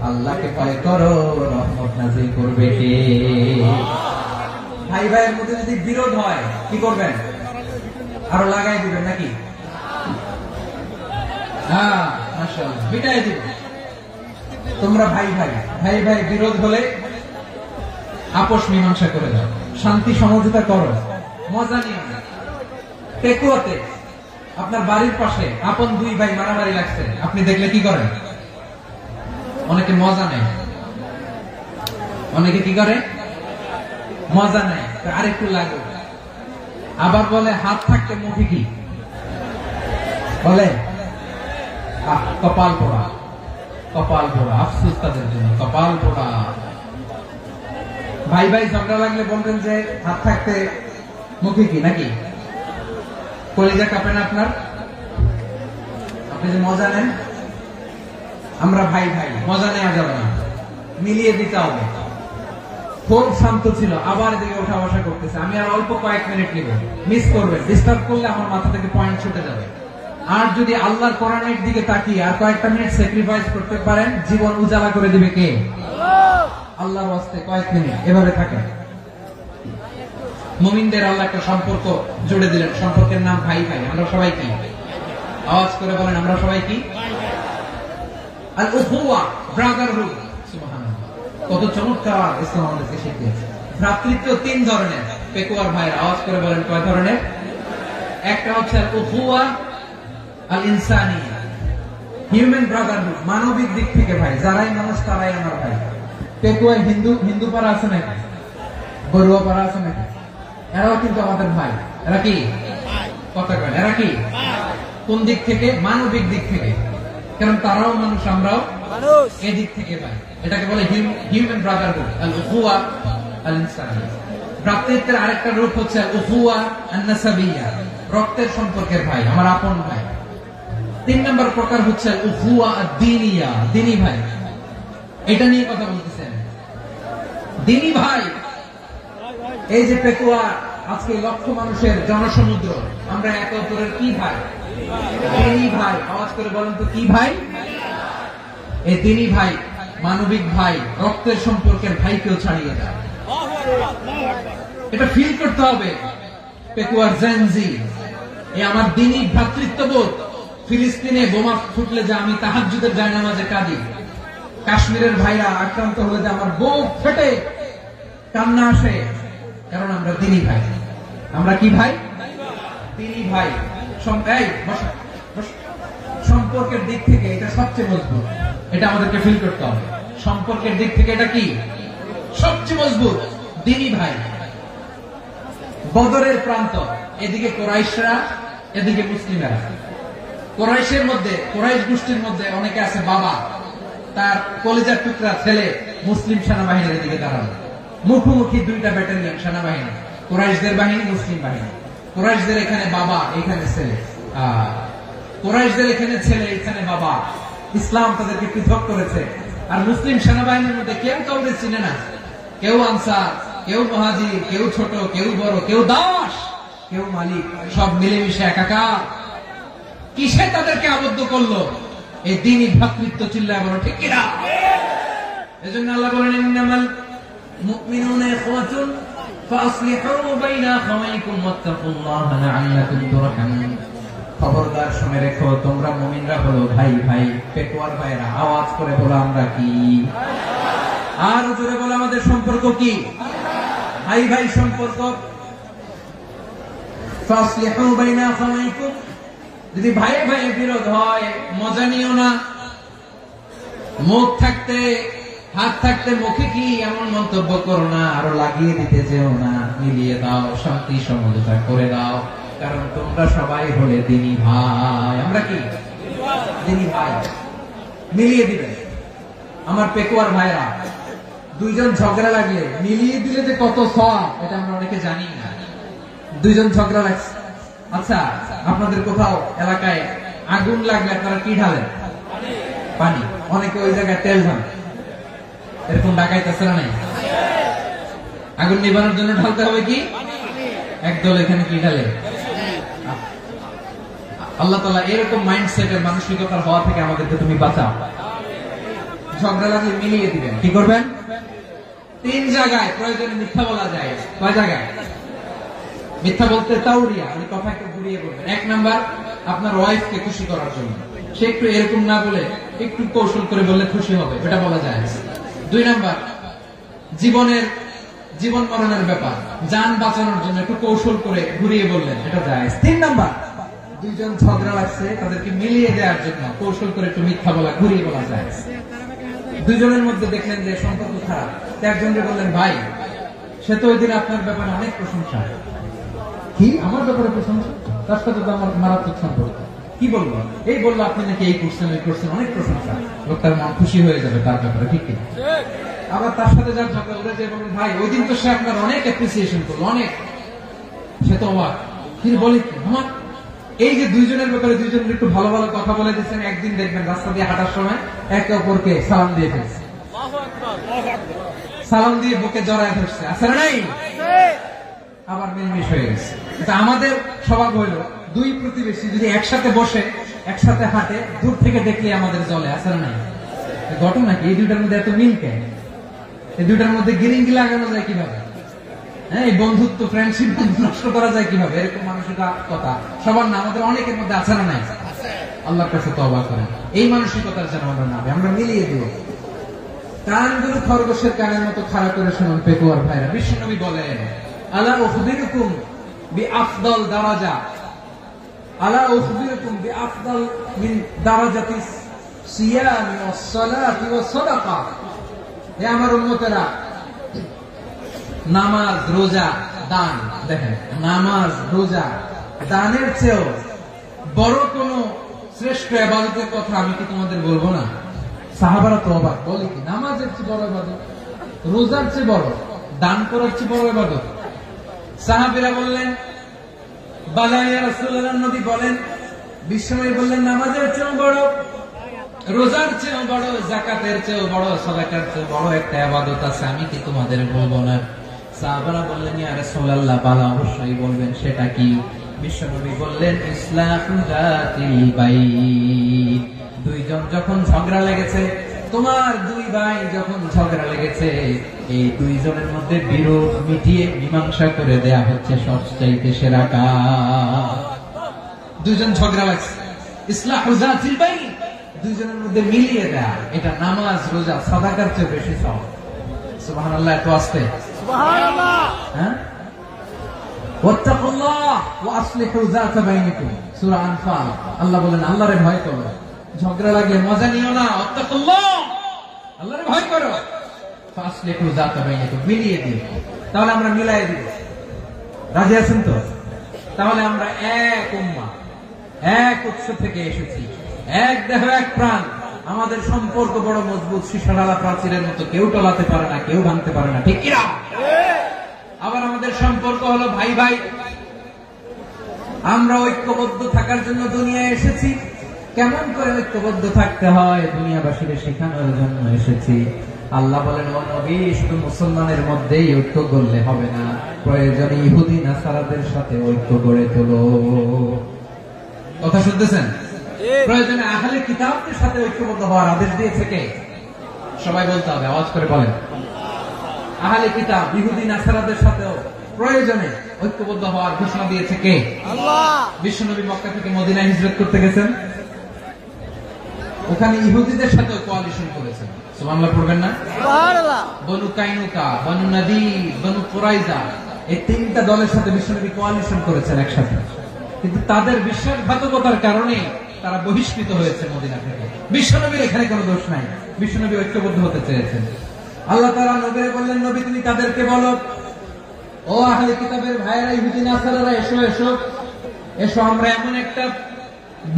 আল্লাহকে ভয় করো, রহমত নাযিল করবে কে? ভাই ভাইয়ের মধ্যে যদি বিরোধ হয় কি করবেন? আরো লাগাই দিবেন নাকি? হ্যাঁ মাশাআল্লাহ, মিটাই দিবেন। তোমরা ভাই ভাই, ভাই ভাই বিরোধ হলে আপোষ মীমাংসা করে দাও, শান্তি সমঝোতা করো, মজা নিও না। টেকুয়াতে আপনার বাড়ির পাশে আপন দুই ভাই মারামারি লাগছে, আপনি দেখলে কি করেন? অনেকে মজা নেয়, অনেকে কি করে? মজা নেয়, আরেকটু লাগবে। আবার বলে হাত থাকতে মুঠি কি বলে? কপাল পোড়া, কপাল পোড়া, আফসোস তাদের জন্য, কপাল পোড়া। ভাই ভাই ঝগড়া লাগলে বলবেন যে হাত থাকতে মুখে কি নাকি? কলিজা কাঁপে না আপনার? আপনি যে মজা নেন, আমরা ভাই ভাই, মজা নেওয়া যাবে না, মিলিয়ে দিতে হবে। খুব শান্ত ছিল, আবার এদিকে ওঠা বসা করতেছে। আমি আর অল্প কয়েক মিনিট নিব, মিস করবেন, ডিস্টার্ব করলে আমার মাথা থেকে পয়েন্ট ছুটে যাবে। আর যদি আল্লাহর কোরআনের দিকে তাকিয়ে আর কয়েকটা মিনিট স্যাক্রিফাইস করতে পারেন, জীবন উজালা করে দিবে কে? আল্লাহর ওয়াস্তে কয়েক মিনিট এভাবে থাকেন। মুমিনদের আল্লাহ একটা সম্পর্ক জুড়ে দিলেন, সম্পর্কের নাম ভাই ভাই। আমরা সবাই কি? আওয়াজ করে বলেন, আমরা সবাই কি? আল উখুয়া, ব্রাদারহুড। সুবহানাল্লাহ, কত চমৎকার ইসলাম আমাদেরকে শিখিয়েছে। ভ্রাতৃত্ব 3 ধরনের। পেকুয়ার ভাইয়ের আওয়াজ করে বলেন কয় ধরনের? একটা হচ্ছে আল উখুয়া আল ইনসানিয়া, হিউম্যান ব্রাদারহুড, মানবিক দিক থেকে ভাই, যারাই মানুষ তারাই আমার ভাই। পেকুয়ায় হিন্দু পাড়া আছে নাকি? বড়ুয়া পাড়া আছে নাকি? এরাও কিন্তু আমাদের ভাই। এরা কি কথা কয়? এরা কি? কোন দিক থেকে? মানবিক দিক থেকে, কারণ তারাও মানুষ, আমরাও মানুষ, এদিক থেকে ভাই। এটাকে বলে হিউম্যান ব্রাদারহুড, আল উখুয়া আল ইনসানিয়া। ভ্রাতৃত্বের আরেকটা রূপ হচ্ছে আল উখুয়া আন নাসাবিয়া, রক্তের সম্পর্কের ভাই, আমার আপন ভাই। 3 নম্বর প্রকার হচ্ছে আল উখুয়া আদ-দীনিয়া, দ্বীনি ভাই। এটা নিয়ে কথা বলতেছেন, দ্বীনি ভাই। এই যে পেকুয়া, আজকে লক্ষ মানুষের জনসমুদ্র, আমরা একে অপরের কি ভাই? দ্বীনি ভাই। আওয়াজ করে বলেন তো কি ভাই? এই দ্বীনি ভাই, মানবিক ভাই, রক্তের সম্পর্কের ভাইকেও ছাড়িয়ে যায়। এটা ফিল করতে হবে। পেকুয়ার জেনজি, এই আমার দ্বীনি ভ্রাতৃত্ববোধ ফিলিস্তিনে বোমা ফুটলে যে আমি তাহাজ্জুদের জায়নামাজে কাঁদি, কাশ্মীরের ভাইরা আক্রান্ত হলে যে আমার বুক ফেটে কান্না আসে, কারণ আমরা দিনী ভাই। আমরা কি ভাই? দিনী ভাই। সম্পর্কের দিক থেকে এটা সবচেয়ে মজবুত, এটা আমাদেরকে ফিল করতে হবে। সম্পর্কের দিক থেকে এটা কি সবচেয়ে মজবুত? দিনী ভাই। বদরের প্রান্ত, এদিকে কোরাইশরা, এদিকে মুসলিমেরা। কোরাইশের মধ্যে, কোরাইশ গোষ্ঠীর মধ্যে অনেকে আছে বাবা, তার কলিজার টুকরা ছেলে মুসলিম সেনাবাহিনীর এদিকে দাঁড়ানো, মুখোমুখি দুইটা ব্যাটালিয়ন সেনাবাহিনী, কোরাইশদের বাহিনী, মুসলিম বাহিনী। কোরাইশদের এখানে বাবা, এখানে ছেলে। কোরাইশদের এখানে ছেলে, এখানে বাবা। ইসলাম তাদেরকে পৃথক করেছে। আর মুসলিম সেনাবাহিনীর মধ্যে কেউ কাউকে চিনে না, কেউ আনসার, কেউ মুহাজির, কেউ ছোট, কেউ বড়, কেউ দাস, কেউ মালিক, সব মিলেমিশে একাকার। কিসে তাদেরকে আবদ্ধ করলো? এই দ্বীনি ভ্রাতৃত্ব। চিল্লায় বলো ঠিক কিনা? এজন্য আল্লাহ বলেন, ইন্নামাল মুমিনুনা ইখওয়াতুন ফাসলিহু বাইনা আখাওয়াইকুম ওয়াত্তাকুল্লাহা লাআল্লাকুম তুরহামুন। খবরদার শুনে রেখো, তোমরা মুমিনরা হলো ভাই ভাই, পেটুয়ার ভাইরা। আওয়াজ করে বলো আমরা কি? আর জোরে বলো আমাদের সম্পর্ক কি? ভাই ভাই সম্পর্ক। ফাসলিহু বাইনা আখাওয়াইকুম। যদি ভাই ভাই বিরোধ হয়, মজা নিও না। মুখ থাকতে, হাত থাকতে মুখে কি এমন মন্তব্য করো না, আরো লাগিয়ে দিতে যেও না। মিলিয়ে দাও, শান্তি সমঝোতা করে দাও, কারণ তোমরা সবাই হলে দিনী ভাই। আমরা কি? দিনী ভাই। মিলিয়ে দিবে। আমার পেকুয়ার ভাইরা, দুইজন ঝগড়া লাগলে মিলিয়ে দিলে যে কত সওয়াব, এটা আমরা অনেকে জানি না। দুইজন ঝগড়া লাগছে, আচ্ছা আপনাদের কোথাও এলাকায় আগুন লাগলে আপনারা কি ঢালেন? পানি। অনেকে ওই জায়গায় তেল ঢালেন। এরকম ডাকাইতেছে না? নাই? আগুন নিবানোর জন্য ঢালতে হবে কি? একদল এখানে কি ঢালে? আল্লাহ তাআলা এরকম মাইন্ডসেটের মানসিকতার হওয়া থেকে আমাদেরকে তুমি বাঁচাও। ঝগড়া লাগলে মিলিয়ে দিবেন। কি করবেন? 3 জায়গায় প্রয়োজনে মিথ্যা বলা যায়। কয় জায়গায় মিথ্যা বলতে? তাওরিয়া, ওই কথাকে ঘুরিয়ে বলবেন। 1 নাম্বার, আপনার ওয়াইফকে খুশি করার জন্য। সে একটু এরকম না বলে একটু কৌশল করে বললে খুশি হবে, এটা বলা যায়। 2 নাম্বার, জীবন মরণের ব্যাপার, জান বাঁচানোর জন্য একটু কৌশল করে ঘুরিয়ে বললেন, এটা যায়। 3 নাম্বার, দুইজন ঝগড়া লাগছে, তাদেরকে মিলিয়ে দেওয়ার জন্য কৌশল করে একটু মিথ্যা বলা, ঘুরিয়ে বলা যায়। দুইজনের মধ্যে দেখলেন যে সম্পর্ক খারাপ, একজনকে বললেন ভাই, সে তো ওই দিন আপনার ব্যাপারে অনেক প্রশংসা। কি আমার ব্যাপারে প্রশংসা? তার সাথে তো আমার মারাত্মক সম্পর্ক। কি বলবো? এই বললো আপনি নাকি এই করছেন, ওই করছেন, অনেক প্রশংসা। লোকটার মন খুশি হয়ে যাবে তার ব্যাপারে, ঠিক কিনা? আবার তার সাথে যার ঝগড়া উঠে যে বলবেন ভাই, ওই দিন তো সে আপনার অনেক অ্যাপ্রিসিয়েশন করলো, অনেক। সে তো অবাক। কিন্তু বলে কি আমার এই যে দুইজনের ব্যাপারে দুইজনের একটু ভালো ভালো কথা বলে দিচ্ছেন, একদিন দেখবেন রাস্তা দিয়ে হাঁটার সময় একে অপরকে সালাম দিয়ে ফেলছে, সালাম দিয়ে বুকে জড়ায় ধরছে, আসলে নাই? আবার মিলমিশ হয়ে গেছে। আমাদের স্বভাব হইল, দুই প্রতিবেশী যদি একসাথে বসে একসাথে হাঁটে, দূর থেকে দেখলে আমাদের জলে, আসলে নাই? ঘটনা কি? এই দুইটার মধ্যে এত মিল কেন? এই দুইটার মধ্যে গিরিঙ্গি লাগানো যায় কিভাবে? হ্যাঁ, এই বন্ধুত্ব, ফ্রেন্ডশিপ নষ্ট করা যায় কিভাবে? এরকম মানসিকতা সবার না, আমাদের অনেকের মধ্যে আছে না নাই? আল্লাহর কাছে তওবা করেন, এই মানসিকতার যেন আমরা না, আমরা মিলিয়ে দিব। কানগুলো খরগোশের কানের মতো খাড়া করে শুনুন পেকুয়ার ভাইরা। বিশ্বনবী বলেন, আলা উখবিরুকুম বিআফদাল দারাজা, আলা উখবিরুকুম বিআফদাল মিন দারাজাতিস সিয়ামি ওয়াস সালাতি ওয়াস সাদাকা। হে আমার উম্মতেরা, নামাজ, রোজা, দান, দেখেন নামাজ, রোজা, দানের চেয়েও বড় কোন শ্রেষ্ঠ ইবাদতের কথা আমি কি তোমাদের বলবো না? সাহাবারা তো অবাক, বলে কি নামাজের চেয়ে বড় ইবাদত, রোজার চেয়ে বড়, দান করার চেয়ে বড় ইবাদত? সাহাবীরা বললেন বালা ইয়া রাসূলুল্লাহ। নবী বলেন, বিশ্বনবী বললেন নামাজের চেয়েও বড়, রোজার চেয়েও বড়, যাকাতের চেয়েও বড়, সাদাকার চেয়েও বড় একটা ইবাদত আছে, আমি কি তোমাদের বলবো না? সাহাবারা বললেন ইয়া রাসূলুল্লাহ, বালা অবশ্যই বলবেন, সেটা কি? বিশ্বনবী বললেন ইসলাহু যাতিল বাইন। দুইজন যখন ঝগড়া লেগেছে, তোমার দুই ভাই যখন ঝগড়া লেগেছে, এই দুইজনের মধ্যে বিরোধ মিটিয়ে মীমাংসা করে দেয়া হচ্ছে সবচাইতে সেরা কাজ। দুইজন ঝগড়া লাগছে, ইসলাহু যাতিল বাইন, দুইজনের মধ্যে মিলিয়ে দেয়া, এটা নামাজ রোজা সাদাকার চেয়ে বেশি সওয়াব। সুবহানাল্লাহ। এত আস্তে
সুবহানাল্লাহ।
হ্যাঁ, ওয়াত্তাকুল্লাহ ওয়া আসলিহু যাতা বাইনিকুম, সূরা আনফাল। আল্লাহ বলেন আল্লাহরে ভয় করো, ঝগড়া লাগলে মজা নিও না, ওয়াত্তাকুল্লাহ, আল্লাহরে ভয় করো, ফাসলিহু যাতা বাইনিকুম, মিলিয়ে দিও। তাহলে আমরা মিলাই দিব, রাজি আছেন তো? তাহলে আমরা এক উম্মাহ, এক উৎস থেকে এসেছি, এক দেহ এক প্রাণ, আমাদের সম্পর্ক বড় মজবুত, সীসাডালা প্রাচীরের মতো, কেউ টলাতে পারে না, কেউ ভাঙতে পারে না, ঠিক কিনা? আবার আমাদের সম্পর্ক হলো ভাই ভাই, আমরা ঐক্যবদ্ধ থাকার জন্য দুনিয়ায় এসেছি। কেমন করে ঐক্যবদ্ধ থাকতে হয় দুনিয়াবাসীকে শেখানোর জন্য এসেছি। আল্লাহ বলেন, ও নবী, শুধু মুসলমানের মধ্যেই ঐক্য করলে হবে না, প্রয়োজনে ইহুদি নাসারাদের সাথে ঐক্য গড়ে তোলো। কথা শুনতেছেন? প্রয়োজনে আহলে কিতাবদের সাথে ঐক্যবদ্ধ হওয়ার আদেশ দিয়েছে কে? সবাই বলতে হবে, আওয়াজ করে বলেন। আহলে কিতাব ইহুদি নাসারাদের সাথেও প্রয়োজনে ঐক্যবদ্ধ হওয়ার ঘোষণা দিয়েছে কে?
আল্লাহ।
বিশ্বনবী মক্কা থেকে মদিনায় হিজরত করতে গেছেন, ওখানে ইহুদিদের সাথে কোয়ালিশন করেছেন। সুবহানাল্লাহ পড়বেন না?
সুবহানাল্লাহ।
বনু কাইনুকা, বনু নাদির, বনু কুরাইজা, এই তিনটা দলের সাথে বিশ্বনবী কোয়ালিশন করেছেন একসাথে। কিন্তু তাদের বিশ্বাসঘাতকতার কারণে তারা বহিষ্কৃত হয়েছে মদিনা থেকে। বিশ্বনবীর এখানে কোনো দোষ নাই, বিশ্বনবী ঐক্যবদ্ধ হতে চেয়েছেন। আল্লাহ তাআলা নবীকে বললেন, নবী তুমি তাদেরকে বলো, ও আহলে কিতাবের ভাইয়েরা, ইহুদি নাসারারা, এসো এসো এসো, আমরা এমন একটা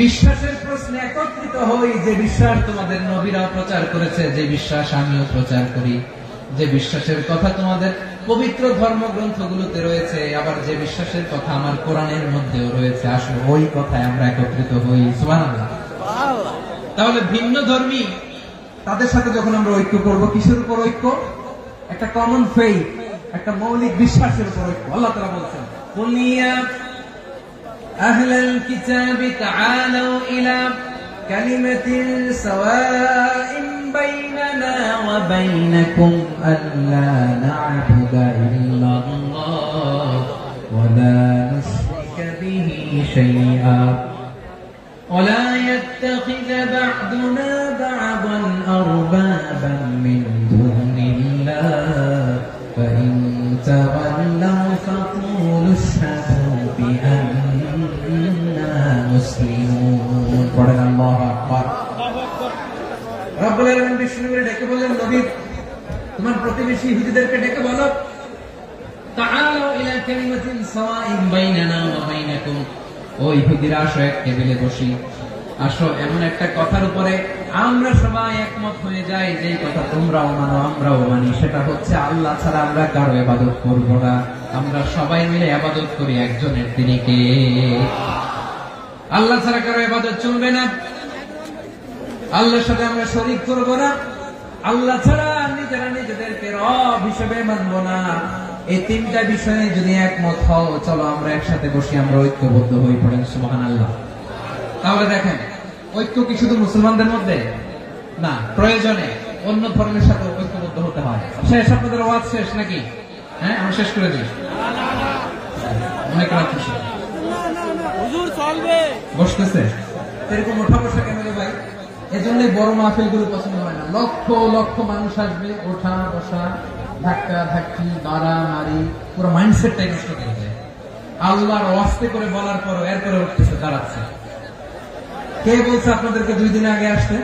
বিশ্বাসের প্রশ্নে একত্রিত হই যে বিশ্বাস তোমাদের নবীরাও প্রচার করেছে, যে বিশ্বাস আমিও প্রচার করি, যে বিশ্বাসের কথা তোমাদের পবিত্র ধর্মগ্রন্থগুলোতে রয়েছে, আবার যে বিশ্বাসের কথা আমার কোরআনের মধ্যেও রয়েছে, আসলে ওই কথায় আমরা একত্রিত হই। সুবহানাল্লাহ।
সুবহানাল্লাহ।
তাহলে ভিন্ন ধর্মী তাদের সাথে যখন আমরা ঐক্য করব, কিসের উপর ঐক্য? একটা কমন ফেইথ, একটা মৌলিক বিশ্বাসের উপর ঐক্য। আল্লাহ তাআলা বলছেন, কুল ইয়া আহলাল কিতাবি তাআলু ইলা কালিমাতিন সাওয়াইন বাইনানা ওয়া বাইনাকুম আল্লা না'বুদা ইল্লাল্লাহ ওয়া লা নুশরিকা বিহি শাইআ ولا يتخذ بعضنا بعضا أربابا من دون الله فإن تولوا فقولوا اشهدوا بأننا مسلمون. পড়েন আল্লাহু আকবার। রব্বুল আলামিন বিষ্ণুকে ডেকে বললেন, নবী তোমার প্রতিবেশী ইহুদিদেরকে ডেকে বলো, তাআলু ইলা কালিমাতিন সাওয়াইন বাইনানা ওয়া বাইনাকুম, ও ইহুদিরা আসো, এক টেবিলে বসি, আসো এমন একটা কথার উপরে আমরা সবাই একমত হয়ে যাই, যে কথা তোমরাও মানো আমরাও মানি, সেটা হচ্ছে আল্লাহ ছাড়া আমরা কারো ইবাদত করব না, আমরা সবাই মিলে ইবাদত করি একজনের, তিনি কে? আল্লাহ ছাড়া কারো ইবাদত চলবে না, আল্লাহর সাথে আমরা শরীক করব না, আল্লাহ ছাড়া নিজেরা নিজেদেরকে রব হিসেবে মানব না। এই তিনটা বিষয়ে যদি একমত হও, চলো আমরা একসাথে বসি, আমরা ঐক্যবদ্ধ হই। পড়েন সুবহানাল্লাহ। তাহলে দেখেন, ঐক্য কি শুধু মুসলমানদের মধ্যে না, প্রয়োজনে অন্য ধর্মের সাথে ঐক্যবদ্ধ হতে হয়। শেষ? আপনাদের ওয়াজ শেষ নাকি? হ্যাঁ, আমি শেষ করে দিই। অনেক রাত হয়েছে,
হুজুর চলবে,
বসতেছে এরকম ওঠা বসা কেন রে ভাই? এজন্য বড় মাহফিল গুলো পছন্দ হয় না। লক্ষ লক্ষ মানুষ আসবে, ওঠা বসা, ধাক্কা ধাক্কি, মারামারি, পুরো মাইন্ডসেটটাই নষ্ট করে দেয়। আল্লাহর ওয়াস্তে করে বলার পরও এরপরে উঠতেছে, দাঁড়াচ্ছে। কে বলছে আপনাদেরকে 2 দিন আগে আসতে?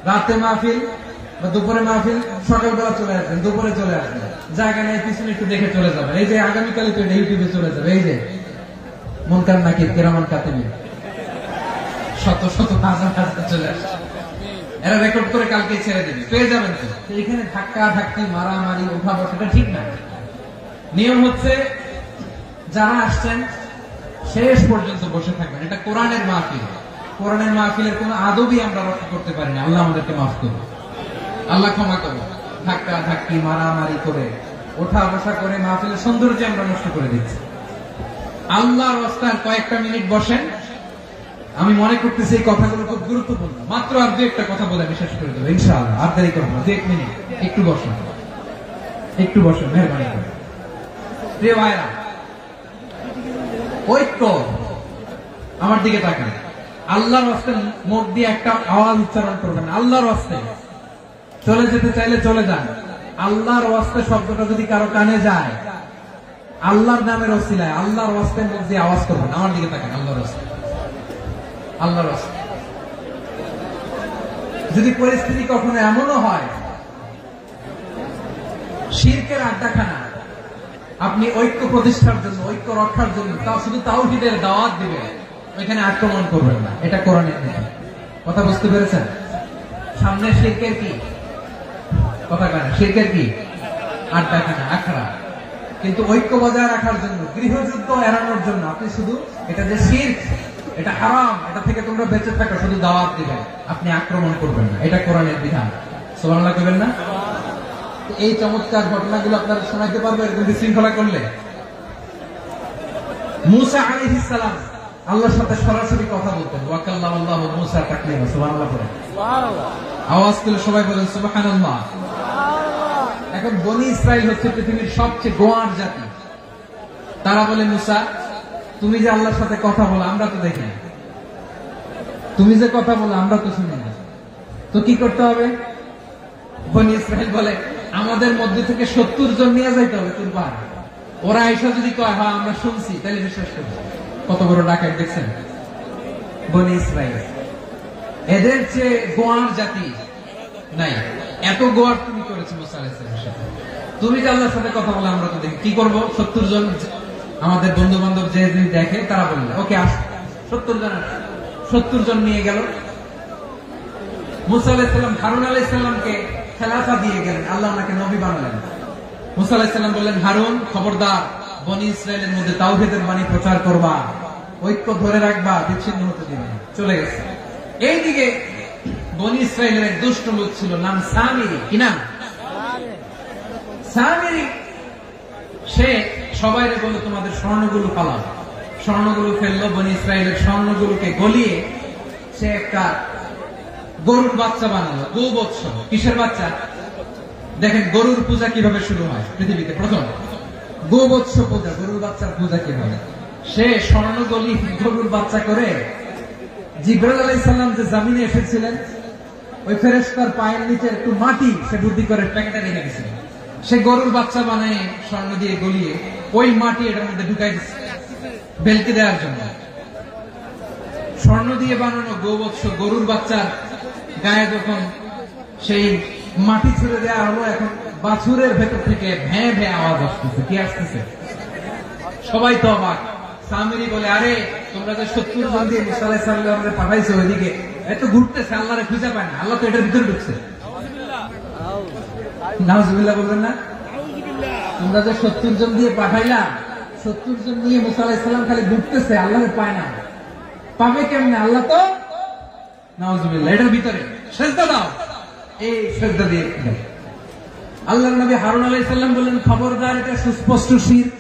রাতে মাহফিল বা দুপুরে মাহফিল, সকালবেলা চলে আসবেন, দুপুরে চলে আসবেন, জায়গা নেই, পিছনে একটু দেখে চলে যাবেন। এই যে আগামীকাল তো ইউটিউবে চলে যাবে, এই যে মুনকার নাকির, কিরামান কাতিবিন, শত শত হাজার হাজার চলে আসছে, এরা রেকর্ড করে কালকে ছেড়ে দেবে, পেয়ে যাবেন তো। এখানে ধাক্কা ধাক্কি, মারামারি, ওঠা বসাটা ঠিক না। নিয়ম হচ্ছে যারা আসছেন শেষ পর্যন্ত বসে থাকবেন। এটা কোরআনের মাহফিল, কোরআনের মাহফিলের কোন আদবই আমরা রক্ষা করতে পারি না। আল্লাহ আমাদেরকে মাফ করুন, আল্লাহ ক্ষমা করুন। ধাক্কা ধাক্কি, মারামারি করে, ওঠা বসা করে মাহফিলের সৌন্দর্য আমরা নষ্ট করে দিচ্ছি। আল্লাহর রাস্তায় কয়েকটা মিনিট বসেন। আমি মনে করতেছি এই কথাগুলো খুব গুরুত্বপূর্ণ। মাত্র আর 2-1টা কথা বলে আমি শেষ করে দেবো ইনশাআল্লাহ। আর দেরি করবো না, 2-1 মিনিট। একটু বসুন, একটু বসুন, মেহরবানি করে। প্রিয় ভাইরা, ঐক্য, আমার দিকে তাকান। আল্লাহর ওয়াস্তে মুখ দিয়ে একটা আওয়াজ উচ্চারণ করবেন, আল্লাহর ওয়াস্তে। চলে যেতে চাইলে চলে যান। আল্লাহর ওয়াস্তে শব্দটা যদি কারো কানে যায়, আল্লাহর নামের ওসিলায় আল্লাহর ওয়াস্তে মুখ দিয়ে আওয়াজ করবেন। আমার দিকে তাকান, আল্লাহর ওয়াস্তে, আল্লাহর ওয়াস্তে। যদি পরিস্থিতি কখনো এমনও হয় শিরকের আড্ডাখানা, আপনি ঐক্য প্রতিষ্ঠার জন্য, ঐক্য রক্ষার জন্য তাও শুধু তাওহীদের দাওয়াত দিবেন, ওইখানে আক্রমণ করবেন না। এটা কোরআনের নিয়ম। কথা বুঝতে পেরেছেন? সামনে শিরকের কি কথা কেন? শিরকের কি আড্ডাখানা, আখড়া। কিন্তু ঐক্য বজায় রাখার জন্য, গৃহযুদ্ধ এড়ানোর জন্য আপনি শুধু এটা যে শিরক, এটা হারাম, এটা থেকে তোমরা বেঁচে থাকো, শুধু দাওয়াত দিবেন, আপনি আক্রমণ করবেন না। এটা কোরআনের বিধান। সুবহানাল্লাহ কইবেন না? এই চমৎকার ঘটনাগুলো আপনারা শোনাইতে পারবে এরকম বিশৃঙ্খলা করলে। মুসা আলাইহিস সালাম আল্লাহর সাথে সরাসরি কথা বলতেন। ওয়াকাল্লামাল্লাহু মুসা তাকলিমা। সুবহানাল্লাহ পড়েন।
সুবহানাল্লাহ।
আওয়াজ করে সবাই বলেন সুবহানাল্লাহ। এখন বনি ইসরাইল হচ্ছে পৃথিবীর সবচেয়ে গোয়ার জাতি। তারা বলে, মুসা তুমি যে আল্লাহর সাথে কথা বলো আমরা তো দেখি না, তুমি যে কথা বলো আমরা তো শুনি না, তো কি করতে হবে? বনি ইসরাইল বলে, আমাদের মধ্যে থেকে 70 জন নিয়ে যাইতে হবে কুরবান। ওরা এসে যদি কয় হ্যাঁ আমরা শুনছি, তাহলে বিশ্বাস করবো। কত বড় ডাকাত দেখছেন বনি ইসরাইল। এদের চেয়ে গোয়ার জাতি নাই। এত গোয়ার তুমি করেছো মুসা আলাইহিস সালামের সাথে। তুমি যে আল্লাহর সাথে কথা বলে আমরা তো দেখি, কি করবো? 70 জন আমাদের বন্ধু বান্ধব যে দেখে তারা বললে ওকে আস, 70 জন নিয়ে গেল। মুসা আলাইহিস সালাম হারুন আলাইহিস সালামকে খেলাফা দিয়ে গেলেন, আল্লাহ ওনাকে নবী বানালেন। মুসা আলাইহিস সালাম বললেন, হারুন খবরদার, বনি ইসরায়েলের মধ্যে তাওহীদের বাণী প্রচার করবা, ঐক্য ধরে রাখবা, বিচ্ছিন্ন হতে দিবে না। চলে গেছে। এইদিকে বনি ইসরায়েলের এক দুষ্ট লোক ছিল, নাম সামিরি। কি নাম? সামিরি। সে সবাইরে বলল তোমাদের স্বর্ণগুলো পালাও। স্বর্ণগুলো ফেললো, বনি ইসরায়েলের স্বর্ণগুলোকে গলিয়ে সে একটা গরুর বাচ্চা বানালো। গোবৎস। কিসের বাচ্চা? দেখেন গরুর পূজা কিভাবে শুরু হয় পৃথিবীতে প্রথম। গোবৎস পূজা, গরুর বাচ্চার পূজা কিভাবে? সে স্বর্ণ গলি গরুর বাচ্চা করে জিবরাইল আলাইহিস সালাম যে জমিনে এসেছিলেন, ওই ফেরেশতার পায়ের নিচে একটু মাটি সে বুদ্ধি করে প্যাকেটে রেখে দিয়েছিল। সে গরুর বাচ্চা বানায় স্বর্ণ দিয়ে গলিয়ে ওই মাটি এটার মধ্যে ঢুকাই দিচ্ছে বেলকে দেওয়ার জন্য। স্বর্ণ দিয়ে বানানো গোবৎস গরুর বাচ্চার গায়ে যখন সেই মাটি ছুড়ে দেওয়া হলো, এখন বাছুরের ভেতর থেকে ভ্যাঁ ভ্যাঁ আওয়াজ আসতেছে। কি আসতেছে? সবাই তো অবাক। সামিরি বলে, আরে তোমরা যে 70 জন দিয়ে মুসা আলাইহিস সালামকে পাঠাইছো ওইদিকে, এত ঘুরতেছে, আল্লাহরে খুঁজে পায় না, আল্লাহ তো এটার ভিতরে ঢুকছে। নাউজুবিল্লাহ বলবেন না? তোমরা যে 70 জন দিয়ে পাঠাইলা, 70 জন নিয়ে মুসা আলাইহিস সালাম খালি ঘুরতেছে, আল্লাহরে পায় না। পাবে কেমনে? আল্লাহ তো নাউজুবিল্লাহ এটার ভিতরে। সেজদা দাও। এই সেজদা দিয়ে আল্লাহর নবী হারুন আলাইহিস সালাম বললেন, খবরদার, এটা সুস্পষ্ট শিরক।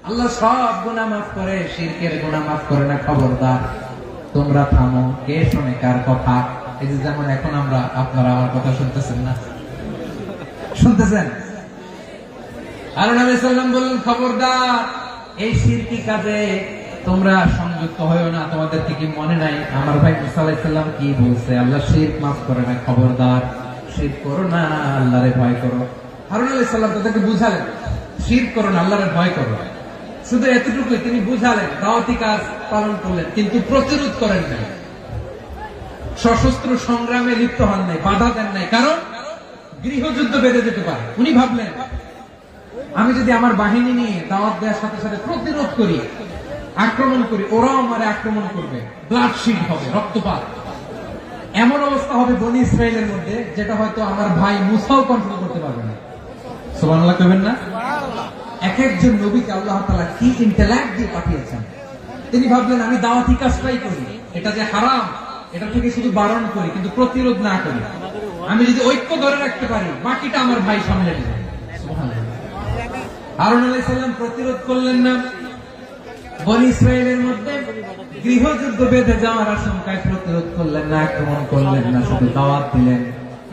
আল্লাহ সব গুনাহ মাফ করে, শিরকের গুনাহ মাফ করে না। খবরদার, তোমরা থামো। কে শোনে কার কথা? এই যে যেমন এখন আমরা, আপনারা আমার কথা শুনতেছেন না? শুনতেছেন? হারুন আলাইহিস সালাম বললেন, খবরদার, এই শিরকি কাজে তোমরা সংযুক্ত হয়েও না। তোমাদের কি মনে নাই আমার ভাই মুসা আলাইহিস সালাম কি বলছে? আল্লাহ শিরক মাফ করে না। খবরদার, শিরক করো না, আল্লাহরে ভয় করো। হারুন আলাইহিস সালাম তাদেরকে বুঝালেন, শিরক করো না, আল্লাহরে ভয় করো। শুধু এতটুকুই তিনি বুঝালেন, দাওয়াতি কাজ পালন করলেন, কিন্তু প্রতিরোধ করেন নাই, সশস্ত্র সংগ্রামে লিপ্ত হন নাই, বাধা দেন নাই। কারণ গৃহযুদ্ধ বেঁধে যেতে পারে। উনি ভাবলেন, আমি যদি আমার বাহিনী নিয়ে দাওয়াত দেওয়ার সাথে সাথে প্রতিরোধ করি, আক্রমণ করি, ওরাও আমারে আক্রমণ করবে, ব্লাডশিট হবে, রক্তপাত। এমন অবস্থা হবে বনি ইসরায়েলের মধ্যে, যেটা হয়তো আমার ভাই মুসাও কন্ট্রোল করতে পারবে না। সুবহানাল্লাহ কইবেন না? এক একজন নবীকে আল্লাহ তাআলা কি ইন্টেলেক্ট দিয়ে পাঠিয়েছেন। তিনি ভাবলেন, আমি দাওয়াতি কাজটাই করি, এটা যে হারাম এটা থেকে শুধু বারণ করি, কিন্তু প্রতিরোধ না করি। আমি যদি ঐক্য ধরে রাখতে পারি, বাকিটা আমার ভাই সামলে নেবে। সুবহানাল্লাহ। হারুন আলাইহিস সালাম প্রতিরোধ করলেন না। বনি ইসরায়েলের মধ্যে গৃহযুদ্ধ বেঁধে যাওয়ার আশঙ্কায় প্রতিরোধ করলেন না, আক্রমণ করলেন না, শুধু দাওয়াত দিলেন।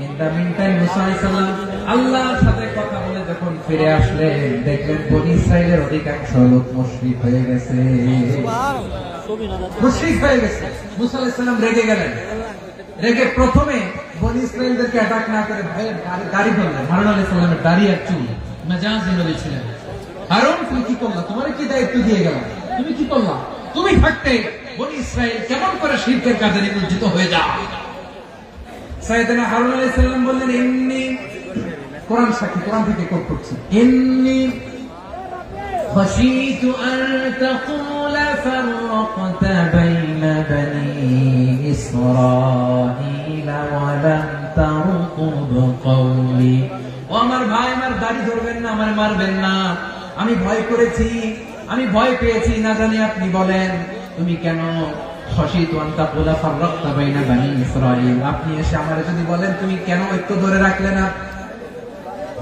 ইন দা মিন টাইম মুসা আলাইহিস সালাম আল্লাহর সাথে কথা বলে যখন ফিরে আসলেন, দেখলেন বনি ইসরায়েলের অধিকাংশ লোক মুশরিক হয়ে গেছে। মুশরিক হয়ে গেছে। মুসা আলাইহিস সালাম রেগে গেলেন। রেগে প্রথমে বনি ইসরাইলদেরকে অ্যাটাক না করে ভাইয়ের দাড়ি ধরলেন। হারুন আলাইহিস সালামের দাড়ি আর চুল মেজাজি নবী ছিলেন। হারুন, তুমি কি করলা? তোমার কি দায়িত্ব দিয়ে গেলাম? তুমি কি করলা? তুমি থাকতে বনি ইসরাইল কেমন করে শিরকের কাজে নিমজ্জিত হয়ে যায়? সাইয়েদনা হারুন আলাইহিস সালাম বললেন, ইন্নী, কোরআন সাক্ষী, কোরআন থেকে কোট করছি, ইন্নী خشيت أن تقول فرقت بين بني إسرائيل ولم ترقب قولي। ও আমার ভাই, আমার দাড়ি ধরবেন না, আমার মারবেন না। আমি ভয় করেছি, আমি ভয় পেয়েছি, না জানি আপনি বলেন তুমি কেন خشيت أن تقول فرقت بين بني إسرائيل। আপনি এসে আমারে যদি বলেন তুমি কেন ঐক্য ধরে রাখলে না,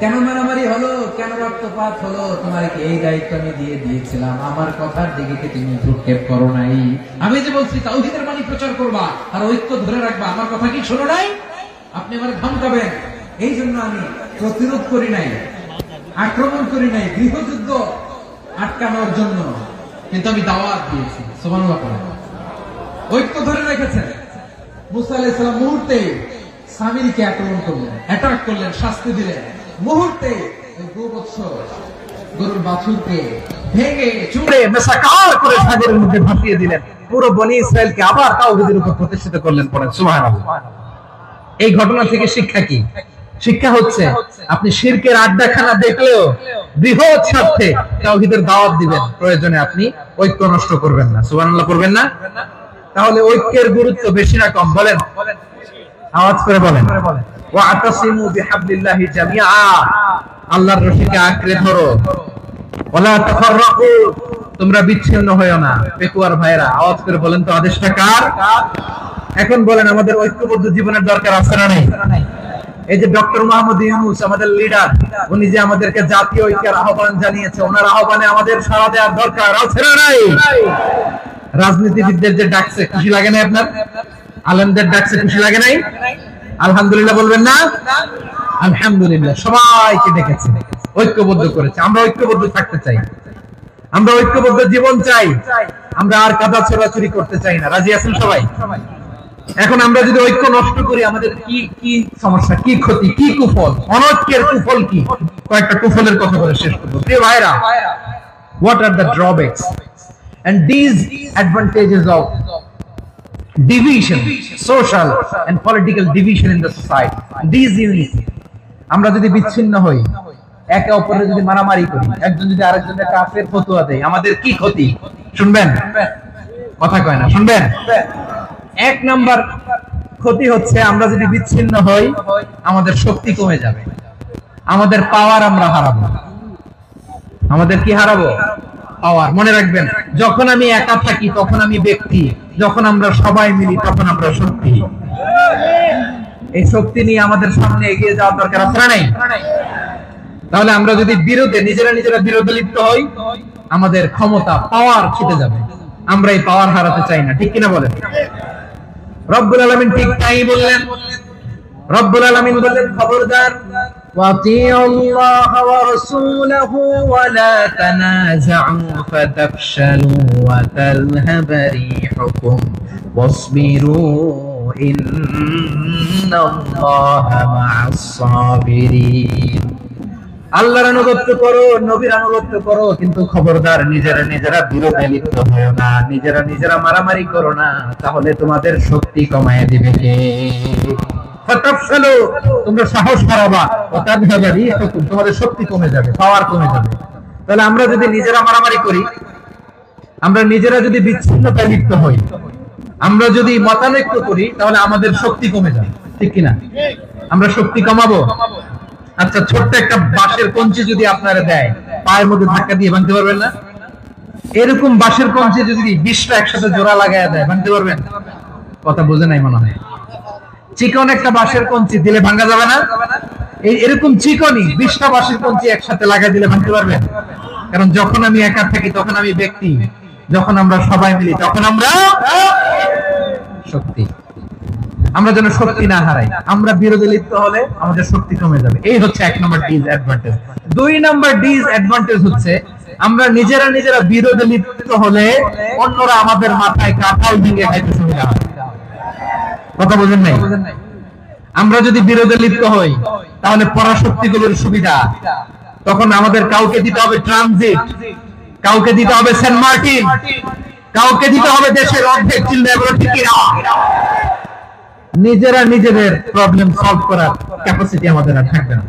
কেন মারামারি হলো, কেন রক্তপাত হলো, তোমার কি এই দায়িত্ব আমি দিয়ে দিয়েছিলাম? আমার কথার দিকে কি তুমি ভ্রুক্ষেপ করো নাই? আমি যে বলছি তাওহীদের বাণী প্রচার করবা আর ঐক্য ধরে রাখবা, আমার কথা কি শোনো নাই? আপনি আমার ধমকাবেন, এই জন্য আমি প্রতিরোধ করি নাই, আক্রমণ করি নাই, গৃহযুদ্ধ আটকানোর জন্য, কিন্তু আমি দাওয়াত দিয়েছি। সুবহানাল্লাহ। ঐক্য ধরে রেখেছেন। মুসা আলাইহিস সালাম মুহূর্তে সামিরীকে আক্রমণ করলেন, অ্যাটাক করলেন, শাস্তি দিলেন। মুহূর্তে গরুর বাছুরকে ভেঙে চুড়ে মেসাকার করে সাগরের মধ্যে ভাসিয়ে দিলেন। পুরো বনি ইসরায়েলকে আবার তাওহীদের উপর প্রতিষ্ঠিত করলেন। পড়েন সুবহানাল্লাহ। এই ঘটনা থেকে শিক্ষা কি? শিক্ষা হচ্ছে আপনি শিরকের আড্ডাখানা দেখলেও বৃহৎ স্বার্থে তাওহীদের দাওয়াত দিবেন, প্রয়োজনে আপনি ঐক্য নষ্ট করবেন না। সুবহানাল্লাহ করবেন না? তাহলে ঐক্যের গুরুত্ব বেশি না কম? বলেন, আওয়াজ করে বলেন। ওয়াতাসিমু বিহাবলিল্লাহি জামিআ, আল্লাহর রশিকে আঁকড়ে ধরো। ওয়ালা তাফাররাকু, তোমরা বিচ্ছিন্ন হয়ো না। পেকুয়ার ভাইরা, আওয়াজ করে বলেন তো আদেশটা কার? এখন বলেন, আমাদের ঐক্যবদ্ধ জীবনের দরকার আছে না নাই? এই যে ডক্টর মোহাম্মদ ইউনূস আমাদের লিডার, উনি যে আমাদেরকে জাতীয় ঐক্যের আহ্বান জানিয়েছে, ওনার আহ্বানে আমাদের সাড়া দেওয়ার দরকার আছে না নাই? রাজনীতিবিদদের যে ডাকছে, খুশি লাগে না আপনার? আলেমদের ডাকছে, খুশি লাগে নাই? আলহামদুলিল্লাহ বলবেন না? আলহামদুলিল্লাহ। সবাইকে ডেকেছে, ঐক্যবদ্ধ করেছে। আমরা ঐক্যবদ্ধ থাকতে চাই, আমরা ঐক্যবদ্ধ জীবন চাই, আমরা আর কাদা ছোড়াছুরি করতে চাই না। রাজি আছেন সবাই? এখন আমরা যদি ঐক্য নষ্ট করি, আমাদের কি কি সমস্যা, কি ক্ষতি, কি কুফল? অনৈক্যের কুফল কি? কয়েকটা কুফলের কথা বলে শেষ করব। প্রিয় ভাইরা, what are the drawbacks and these advantages of division, social and political division in the society, these unity? আমরা যদি বিচ্ছিন্ন হই, একে অপরের যদি মারামারি করি, একজন যদি আরেকজনের কাফের ফতোয়া দেয়, আমাদের কি ক্ষতি? শুনবেন? কথা কয় না, শুনবেন? এক নাম্বার ক্ষতি হচ্ছে, আমরা যদি বিচ্ছিন্ন হই, আমাদের শক্তি কমে যাবে, আমাদের পাওয়ার আমরা হারাবো। আমাদের কি হারাবো? পাওয়ার। মনে রাখবেন, যখন আমি একা থাকি তখন আমি ব্যক্তি, যখন আমরা সবাই মিলি তখন আমরা শক্তি। এই শক্তি নিয়ে আমাদের সামনে এগিয়ে যাওয়ার দরকার আছে না নাই? তাহলে আমরা যদি বিরোধে নিজেরা বিরোধে লিপ্ত হই, আমাদের ক্ষমতা, পাওয়ার ছুটে যাবে। আমরা এই পাওয়ার হারাতে চাই না, ঠিক কিনা বলেন? রব্বুল আলামিন ঠিক তাই বললেন। রব্বুল আলামিন বললেন, খবরদার, ওয়াতিউল্লাহ ওয়া রাসূলাহু ওয়া লা তানাযাউ ফাতাফশালু ওয়া তাযহাবা রিহুকুম ওয়াসবিরু ইন্নাল্লাহা মা'আস সাবিরিন। আল্লাহর আনুগত্য করো, নবীর আনুগত্য করো, কিন্তু খবরদার নিজেরা বিরোধে লিপ্ত হয়ো না, নিজেরা মারামারি করো না, তাহলে তোমাদের শক্তি কমায় দিবে কে? ফাতাফশালু, তোমরা সাহস হারাবা, ওয়া তাযহাবা রিহুকুম, তোমাদের শক্তি কমে যাবে, পাওয়ার কমে যাবে। তাহলে আমরা যদি নিজেরা মারামারি করি, আমরা নিজেরা যদি বিচ্ছিন্নতায় লিপ্ত হই, আমরা যদি মতানৈক্য করি, তাহলে আমাদের শক্তি কমে যাবে, ঠিক কিনা? আমরা শক্তি কমাবো। আচ্ছা, ছোট্ট একটা বাঁশের কঞ্চি যদি আপনারা দেয়, পায়ের মধ্যে ধাক্কা দিয়ে ভাঙতে পারবেন না? এরকম বাঁশের কঞ্চি যদি 20টা একসাথে জোড়া লাগায় দেয়, ভাঙতে পারবেন? কথা বোঝে নাই মনে হয়। চিকন একটা বাঁশের কঞ্চি দিলে ভাঙা যাবে না? এরকম চিকনই 20টা বাঁশের কঞ্চি একসাথে লাগাই দিলে ভাঙতে পারবেন? কারণ যখন আমি একা থাকি তখন আমি ব্যক্তি, যখন আমরা সবাই মিলি তখন আমরা শক্তি।
আমরা যেন শক্তি না হারাই। আমরা বিরোধে লিপ্ত হলে আমাদের শক্তি কমে যাবে। এই হচ্ছে 1 নম্বর ডিসঅ্যাডভান্টেজ। 2 নম্বর ডিসঅ্যাডভান্টেজ হচ্ছে আমরা নিজেরা বিরোধে লিপ্ত হলে অন্যরা আমাদের মাথায় কাঁঠাল ভেঙে খাইতে সুবিধা হয়। কথা বুঝেন নাই? আমরা যদি বিরোধে লিপ্ত হই তাহলে পরাশক্তিগুলোর সুবিধা, তখন আমাদের কাউকে দিতে হবে ট্রানজিট, কাউকে দিতে হবে সেন্ট মার্টিন, কাউকে দিতে হবে দেশের অর্ধেক চিল্লাগুলো ঠিক না। নিজেরা নিজেদের প্রবলেম সলভ করার ক্যাপাসিটি আমাদের আর থাকবে না।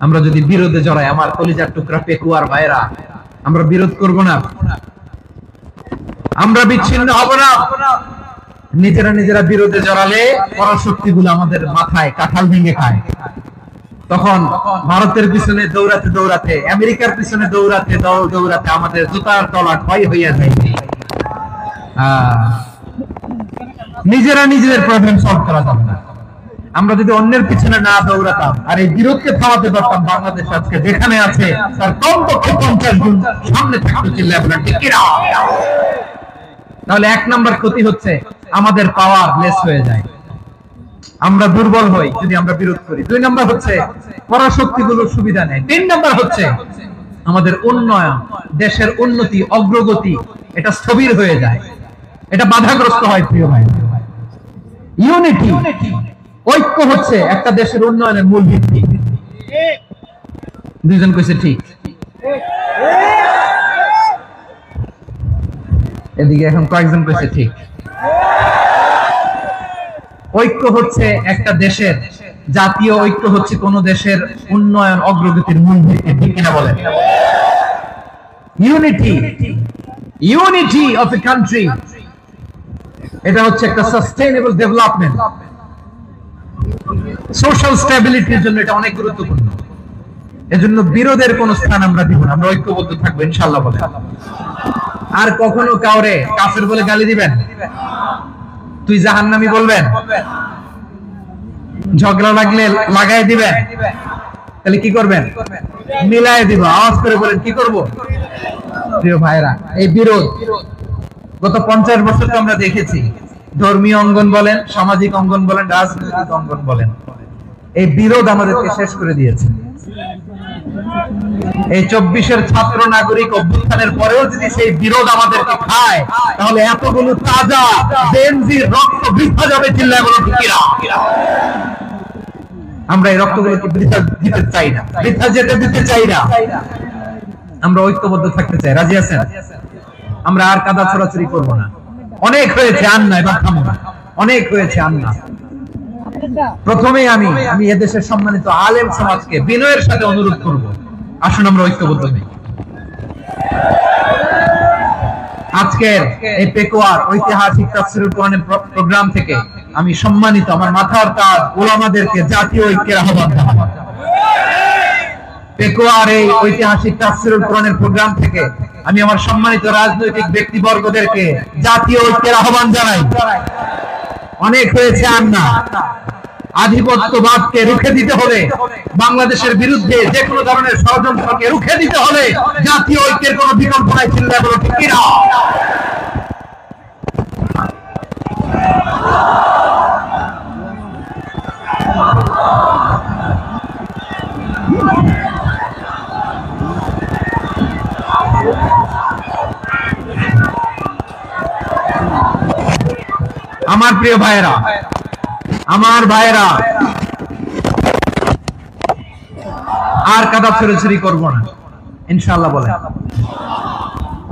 আমরা যদি বিরোধে জড়াই, আমার কলিজার টুকরা পেকুয়ার ভাইরা, আমরা বিরোধ করব না, আমরা বিচ্ছিন্ন হব না। নিজেরা বিরোধে জড়ালে পরাশক্তিগুলো আমাদের মাথায় কাঁঠাল ভেঙে খায়। তখন ভারতের পিছনে দৌড়াতে দৌড়াতে, আমেরিকার পিছনে দৌড়াতে দৌড়াতে আমাদের জুতার তলা ক্ষয় হইয়া যায়। নিজেরা নিজেদের প্রবলেম সলভ করা যাবে না। আমরা যদি অন্যের পিছনে না দৌড়াতাম আর এই বিরোধকে থামাতে পারতাম, বাংলাদেশ আজকে যেখানে আছে তার কমপক্ষে 50 গুণ সামনে থাকতে চিল্লাবেন ঠিক কি না? তাহলে 1 নম্বর ক্ষতি হচ্ছে আমাদের পাওয়ার লেস হয়ে যায়, আমরা দুর্বল হই যদি আমরা বিরোধ করি। 2 নম্বর হচ্ছে পরাশক্তিগুলোর সুবিধা নেয়। 3 নম্বর হচ্ছে আমাদের উন্নয়ন, দেশের উন্নতি, অগ্রগতি এটা স্থবির হয়ে যায়, এটা বাধাগ্রস্ত হয়। প্রিয় ভাই, ইউনিটি, ঐক্য হচ্ছে একটা দেশের উন্নয়নের মূল ভিত্তি। দুইজন কইছে ঠিক, এদিকে এখন কয়েকজন কইছে ঠিক। ঐক্য হচ্ছে একটা দেশের, জাতীয় ঐক্য হচ্ছে কোন দেশের উন্নয়ন অগ্রগতির মূল ভিত্তি, ঠিক কিনা বলেন? ইউনিটি অফ এ কান্ট্রি, এটা হচ্ছে একটা সাস্টেইনেবল ডেভেলপমেন্ট, সোশ্যাল স্ট্যাবিলিটির জন্য এটা অনেক গুরুত্বপূর্ণ। এজন্য বিরোধের কোন স্থান আমরা দিব না, আমরা ঐক্যবদ্ধ থাকবো ইনশাআল্লাহ বলে। আর কখনো কাউরে কাফের বলে গালি দিবেন, তুই জাহান্নামী বলবেন, ঝগড়া লাগলে লাগাই দিবেন, তাহলে কি করবেন? মিলাই দিব। আওয়াজ করে বলেন কি করব? প্রিয় ভাইরা, এই বিরোধ গত 50 বছর তো আমরা দেখেছি, ধর্মীয় অঙ্গন বলেন, সামাজিক অঙ্গন বলেন, রাজনৈতিক অঙ্গন বলেন, এই বিরোধ আমাদেরকে শেষ করে দিয়েছে। এই 24-এর ছাত্র নাগরিক অভ্যুত্থানের পরেও যদি সেই বিরোধ আমাদেরকে খায়, তাহলে এতগুলো তাজা জেনজির রক্ত বৃথা যাবে, চিল্লায় বলো ঠিক কিনা? আমরা এই রক্তগুলোকে বৃথা দিতে চাই না, বৃথা যেতে দিতে চাই না। আমরা ঐক্যবদ্ধ থাকতে চাই। রাজি আছেন? আমরা আর কাদা ছোড়াছুড়ি করব না। অনেক হয়েছে, আর না, এবার থামো না। অনেক হয়েছে, আর না। প্রথমেই আমি এদেশের সম্মানিত আলেম সমাজকে বিনয়ের সাথে অনুরোধ করব, আসুন আমরা ঐক্যবদ্ধ হই। আজকের এই পেকুয়ার ঐতিহাসিক তাফসীরুল কোরআনের প্রোগ্রাম থেকে আমি সম্মানিত আমার মাথার তাজ উলামাদেরকে জাতীয় ঐক্যের আহ্বান জানাই। পেকুয়ার এই ঐতিহাসিক তাফসীরুল কোরআনের প্রোগ্রাম থেকে আমি আমার সম্মানিত রাজনৈতিক ব্যক্তিবর্গদেরকে জাতীয় ঐক্যের আহ্বান জানাই। অনেক হয়েছে, আর না। আধিপত্যবাদকে রুখে দিতে হলে, বাংলাদেশের বিরুদ্ধে যে কোনো ধরনের ষড়যন্ত্রকে রুখে দিতে হলে জাতীয় ঐক্যের কোনো বিকল্প নাই, চিল্লায় বলো ঠিক কিনা? আমার প্রিয় ভাইয়েরা, আমার ভাইয়েরা, আর কাদা ছোড়াছুড়ি করবো না ইনশাআল্লাহ বলে।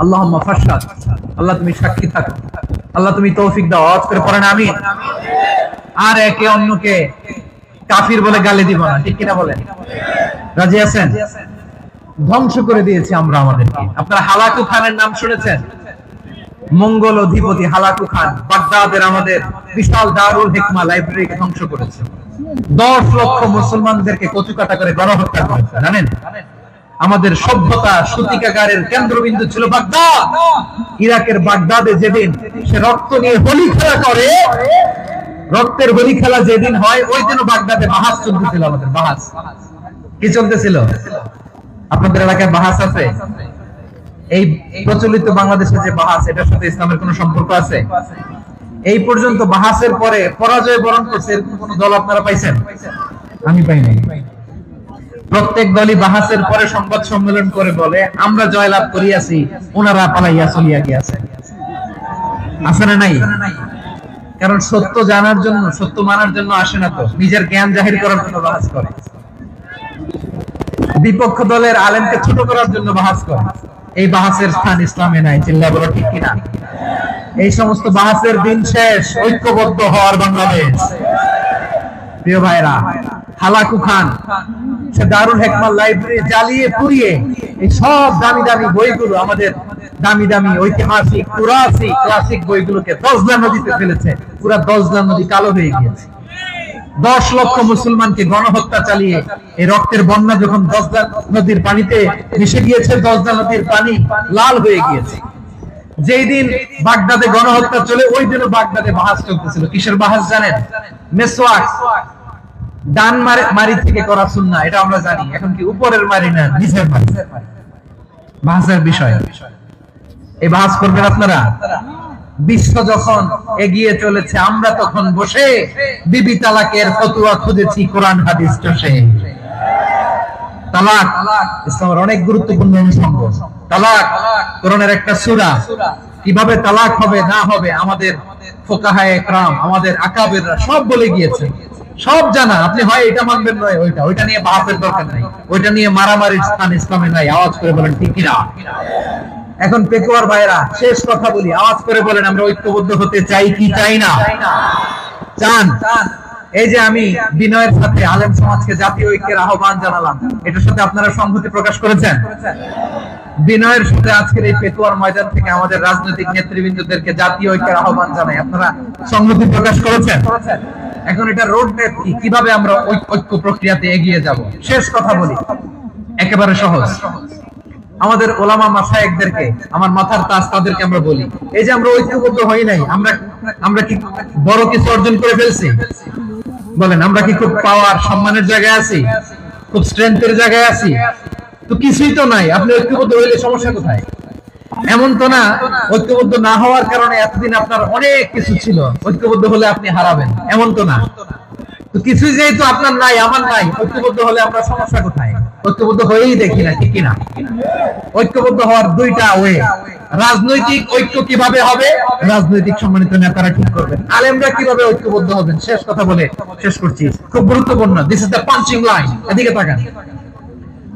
আল্লাহুম্মা ফাশহাদ, আল্লাহ তুমি সাক্ষী থাকো, আল্লাহ তুমি তৌফিক দাও। আওয়াজ করে পড়েন আমিন। আর একে অন্যকে কাফির বলে গালি দিব না, ঠিক কিনা বলেন? রাজি আছেন? ধ্বংস করে দিয়েছি আমরা আমাদেরকে। আপনারা হালাকু খানের নাম শুনেছেন? মঙ্গল অধিপতি হালাকু খান বাগদাদের আমাদের বিশাল দারুল হিকমা লাইব্রেরিকে ধ্বংস করেছে। 10 লক্ষ মুসলমানদেরকে কচুকাটা করে গণহত্যা করেছে, জানেন? আমাদের সভ্যতা সূতিকাগারের কেন্দ্রবিন্দু ছিল বাগদাদ। ইরাকের বাগদাদে যেদিন সে রক্ত নিয়ে হোলি খেলা করে, রক্তের হোলি খেলা যেদিন হয়, ওই দিনও বাগদাদে বাহাস চলতেছিল। আমাদের বাহাস কি চলতেছিল? আপনাদের এলাকায় বাহাস আছে? এই প্রচলিত বাংলাদেশের যে বাহাস, এটার সাথে ইসলামের কোনো সম্পর্ক আছে? এই পর্যন্ত বাহাসের পরে পরাজয় বরণ করছে এরকম কোন দল আপনারা পাইছেন? আমি পাই নাই। প্রত্যেক দলই বাহাসের পরে সংবাদ সম্মেলন করে বলে আমরা জয়লাভ করিয়াছি, ওনারা পালাইয়া চলিয়া গিয়াছে। আছে না নাই? কারণ সত্য জানার জন্য, সত্য মানার জন্য আসে না, তো নিজের জ্ঞান জাহির করার জন্য বাহাস করে। বিপক্ষ দলের আলেমকে ছোট করার জন্য বাহাস করে। এই বাহাসের স্থান ইসলামে নাই। চিল্লায় বলো ঠিক কিনা? এই সমস্ত বাহাসের দিন শেষ। ঐক্যবদ্ধ হওয়ার বাংলাদেশ। প্রিয় ভাইরা, হালাকু খান সে দারুল হেকমার লাইব্রেরি জ্বালিয়ে পুড়িয়ে এই সব দামি দামি বইগুলো, আমাদের দামি দামি ঐতিহাসিক পুরাসিক ক্লাসিক বইগুলোকে দজলা নদীতে ফেলেছে। পুরা দজলা নদী কালো হয়ে গিয়েছে। 10 লক্ষ মুসলমানকে গণহত্যা চালিয়ে এই রক্তের বন্যা যখন দজলা নদীর পানিতে মিশে গিয়েছে, দজলা নদীর পানি লাল হয়ে গিয়েছে। যেই দিন বাগদাদে গণহত্যা চলে, ওই দিনও বাগদাদে বাহাস চলতেছিল। কিসের বাহাস জানেন? মেসওয়াক, ডান মারি থেকে করা সুন্নাহ, এটা আমরা জানি। এখন কি উপরের মারি না নিচের মারি? বাহাসের বিষয়। এই বাহাস করবেন আপনারা। বিশ্ব যখন এগিয়ে চলেছে, আমরা তখন বসে বিবি তালাকের ফতোয়া খুঁজেছি কোরআন হাদিস চষে। তালাক ইসলামের অনেক গুরুত্বপূর্ণ অনুষঙ্গ। তালাক কোরআনের একটা সূরা। কিভাবে তালাক হবে না হবে আমাদের ফুকাহায়ে কেরাম, আমাদের আকাবেররা সব বলে গিয়েছে, সব জানা। আপনি হয় এটা মানবেন, নয় ওইটা। ওইটা নিয়ে বাহাসের দরকার নাই, ওইটা নিয়ে মারামারির স্থান ইসলামে নাই। আওয়াজ করে বলেন ঠিক কিনা? এখন পেকুয়ার ভাইরা, শেষ কথা বলি, আওয়াজ করে বলেন আমরা ঐক্যবদ্ধ হতে চাই কি চাই না? চান? এই যে আমি বিনয়ের সাথে আলেম সমাজকে জাতীয় ঐক্যের আহ্বান জানালাম, এটার সাথে আপনারা সংহতি প্রকাশ করেছেন? বিনয়ের সাথে আজকের এই পেকুয়ার ময়দান থেকে আমাদের রাজনৈতিক নেতৃবৃন্দদেরকে জাতীয় ঐক্যের আহ্বান জানাই, আপনারা সংহতি প্রকাশ করেছেন? এখন এটা রোড ম্যাপ কি, কিভাবে আমরা ঐক্য প্রক্রিয়াতে এগিয়ে যাব? শেষ কথা বলি, একেবারে সহজ। আমাদের ওলামা মাশায়েখদেরকে, আমার মাথার তাজ, তাদেরকে আমরা বলি, এই যে আমরা ঐক্যবদ্ধ হই নাই, আমরা কি বড় কিছু অর্জন করে ফেলছি? বলেন, আমরা কি খুব পাওয়ার সম্মানের জায়গায় আছি? খুব স্ট্রেংথের জায়গায় আছি? তো কিছুই তো নাই। আপনি ঐক্যবদ্ধ হইলে সমস্যা কোথায়? এমন তো না ঐক্যবদ্ধ না হওয়ার কারণে এতদিন আপনার অনেক কিছু ছিল, ঐক্যবদ্ধ হলে আপনি হারাবেন, এমন তো না। তো কিছুই যেহেতু আপনার নাই, আমার নাই, ঐক্যবদ্ধ হলে আমরা সমস্যা কোথায়? ঐক্যবদ্ধ হয়েই দেখি না, ঠিক কিনা? ঐক্যবদ্ধ হওয়ার দুইটা ওয়ে। রাজনৈতিক ঐক্য কিভাবে হবে? রাজনৈতিক সম্মানিত নেতারা ঠিক করবেন। আলেমরা কিভাবে ঐক্যবদ্ধ হবেন? শেষ কথা বলে শেষ করছি, খুব গুরুত্বপূর্ণ। This is the punching line. এদিকে তাকান।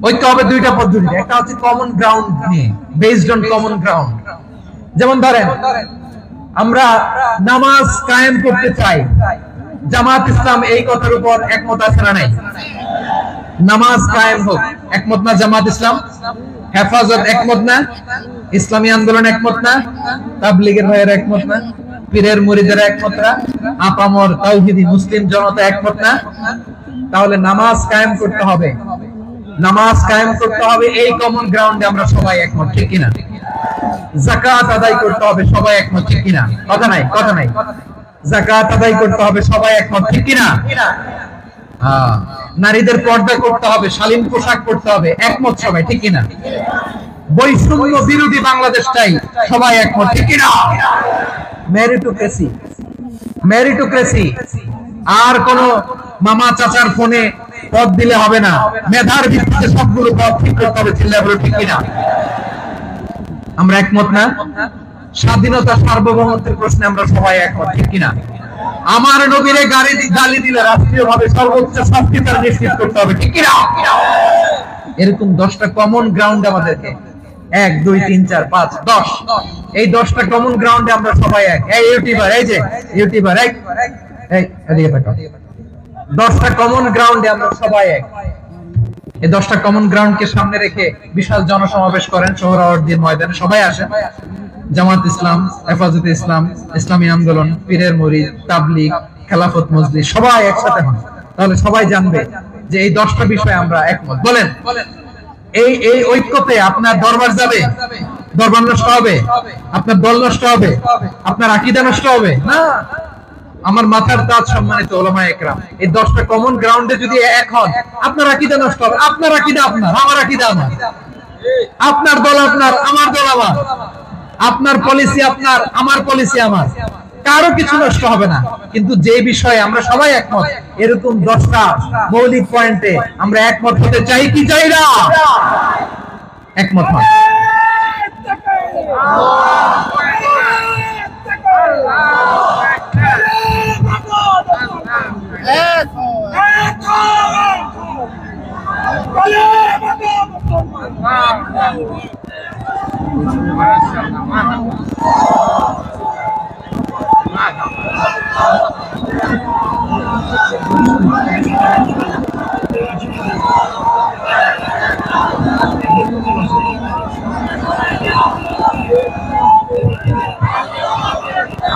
ঐক্য হবে দুইটা পদ্ধতিতে। একটা হচ্ছে কমন গ্রাউন্ড নিয়ে, বেসড অন কমন গ্রাউন্ড। যেমন ধরেন, আমরা নামাজ কায়েম করতে চাই, জামাত ইসলাম এই কথার উপর একমত আছে না নাই? নামাজ কায়েম হোক, একমত না জামাত ইসলাম? হেফাজত একমত না? ইসলামী আন্দোলন একমত না? তাবলীগের ভাইয়েরা একমত না? পীরের মুরিদেরা একমত না? আপামর তাওহীদি মুসলিম জনতা একমত না? তাহলে নামাজ কায়েম করতে হবে। নামাজ কায়েম করতে হবে, এই কমন গ্রাউন্ডে আমরা সবাই একমত, ঠিক কিনা? যাকাত আদায় করতে হবে, সবাই একমত, ঠিক কিনা? কথা নাই, কথা নাই। যাকাত আদায় করতে হবে, সবাই একমত, ঠিক কিনা? নারীদের পর্দা করতে হবে, শালীন পোশাক পরতে হবে, একমত সবাই, ঠিক কিনা? বৈষম্য বিরোধী বাংলাদেশ চাই, সবাই একমত, ঠিক কিনা? Meritocracy, meritocracy. আর কোন মামা চাচার ফোনে পদ দিলে হবে না, মেধার ভিত্তিতে সবগুলো পদ ঠিক করতে হবে, চিল্লায় বলো ঠিক কিনা? আমরা একমত না? স্বাধীনতা সার্বভৌমত্বের প্রশ্নে আমরা সবাই একমত, ঠিক কিনা? আমার নবীরে গালি দিলে রাষ্ট্রীয়ভাবে সর্বোচ্চ শাস্তি তার নিশ্চিত করতে হবে, ঠিক কিনা? এরকম 10টা কমন গ্রাউন্ড আমাদেরকে, 1 2 3 4 5 10, এই 10টা কমন গ্রাউন্ডে আমরা সবাই এক। এই ইউটিউবার, এই যে ইউটিউবার, এই এদিকে তাকাও। 10টা কমন গ্রাউন্ডে আমরা সবাই এক। এই 10টা কমন গ্রাউন্ডকে সামনে রেখে বিশাল জনসমাবেশ করেন সোহরাওয়ার্দীর ময়দানে, সবাই আসেন। জামাত ইসলাম, হেফাজতে ইসলাম, ইসলামী আন্দোলন, পীরের মুরিদ, তাবলীগ, খেলাফত মজলিস, সবাই একসাথে হন। তাহলে সবাই জানবে যে এই 10টা বিষয়ে আমরা একমত। বলেন, এই ঐক্যতে আপনার দরবার যাবে? দরবার নষ্ট হবে? আপনার দল নষ্ট হবে? আপনার আকীদা নষ্ট হবে? না। আমার মাথার তাজ সম্মানিত ওলামায়ে একরাম, এই 10টা কমন গ্রাউন্ডে যদি এক হন, আপনার আকীদা নষ্ট হবে। আপনার আকীদা আপনার, আমার আকীদা আমার। আপনার দল আপনার, আমার দল আমার। আপনার পলিসি আপনার, আমার পলিসি আমার। কারো কিছু নষ্ট হবে না, কিন্তু যে বিষয়ে আমরা সবাই একমত, এরকম 10টা মৌলিক পয়েন্টে আমরা একমত হতে চাই কি চাই না? একমত হন।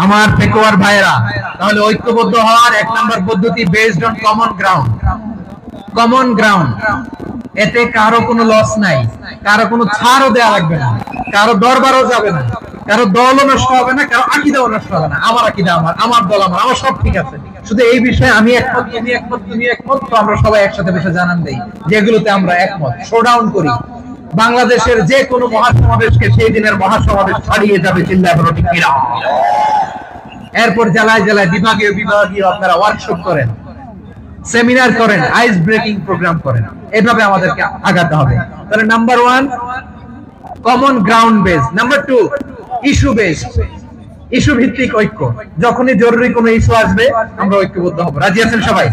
আমার পেকুয়ার ভাইরা, তাহলে ঐক্যবদ্ধ হওয়ার 1 নম্বর পদ্ধতি based on common ground. Common ground, এতে কারো কোনো লস নাই, কারো কোনো ছাড়ও দেয়া লাগবে না, কারো দরবারও যাবে না, কারো দলও নষ্ট হবে না, কারো আকীদাও নষ্ট হবে না। আমার আকীদা আমার দল আমার সব ঠিক আছে, শুধু এই বিষয়ে আমি একমত, তুমি একমত, তুমি একমত, তো আমরা সবাই একসাথে বসে জানান দেই যেগুলোতে আমরা একমত, শোডাউন করি। বাংলাদেশের যে কোনো মহাসমাবেশকে সেই দিনের মহাসমাবেশ ছাড়িয়ে যাবে, চিল্লায় বলো ঠিক কিনা? এরপর জেলায় জেলায় বিভাগীয় আপনারা ওয়ার্কশপ করেন, সেমিনার করেন, আইস ব্রেকিং প্রোগ্রাম করেন, এভাবে আমাদেরকে আগাতে হবে। তাহলে number 1 common ground base, number 2 issue base, issue ভিত্তিক ঐক্য। যখনই জরুরি কোনো ইস্যু আসবে আমরা ঐক্যবদ্ধ হব। রাজি আছেন সবাই?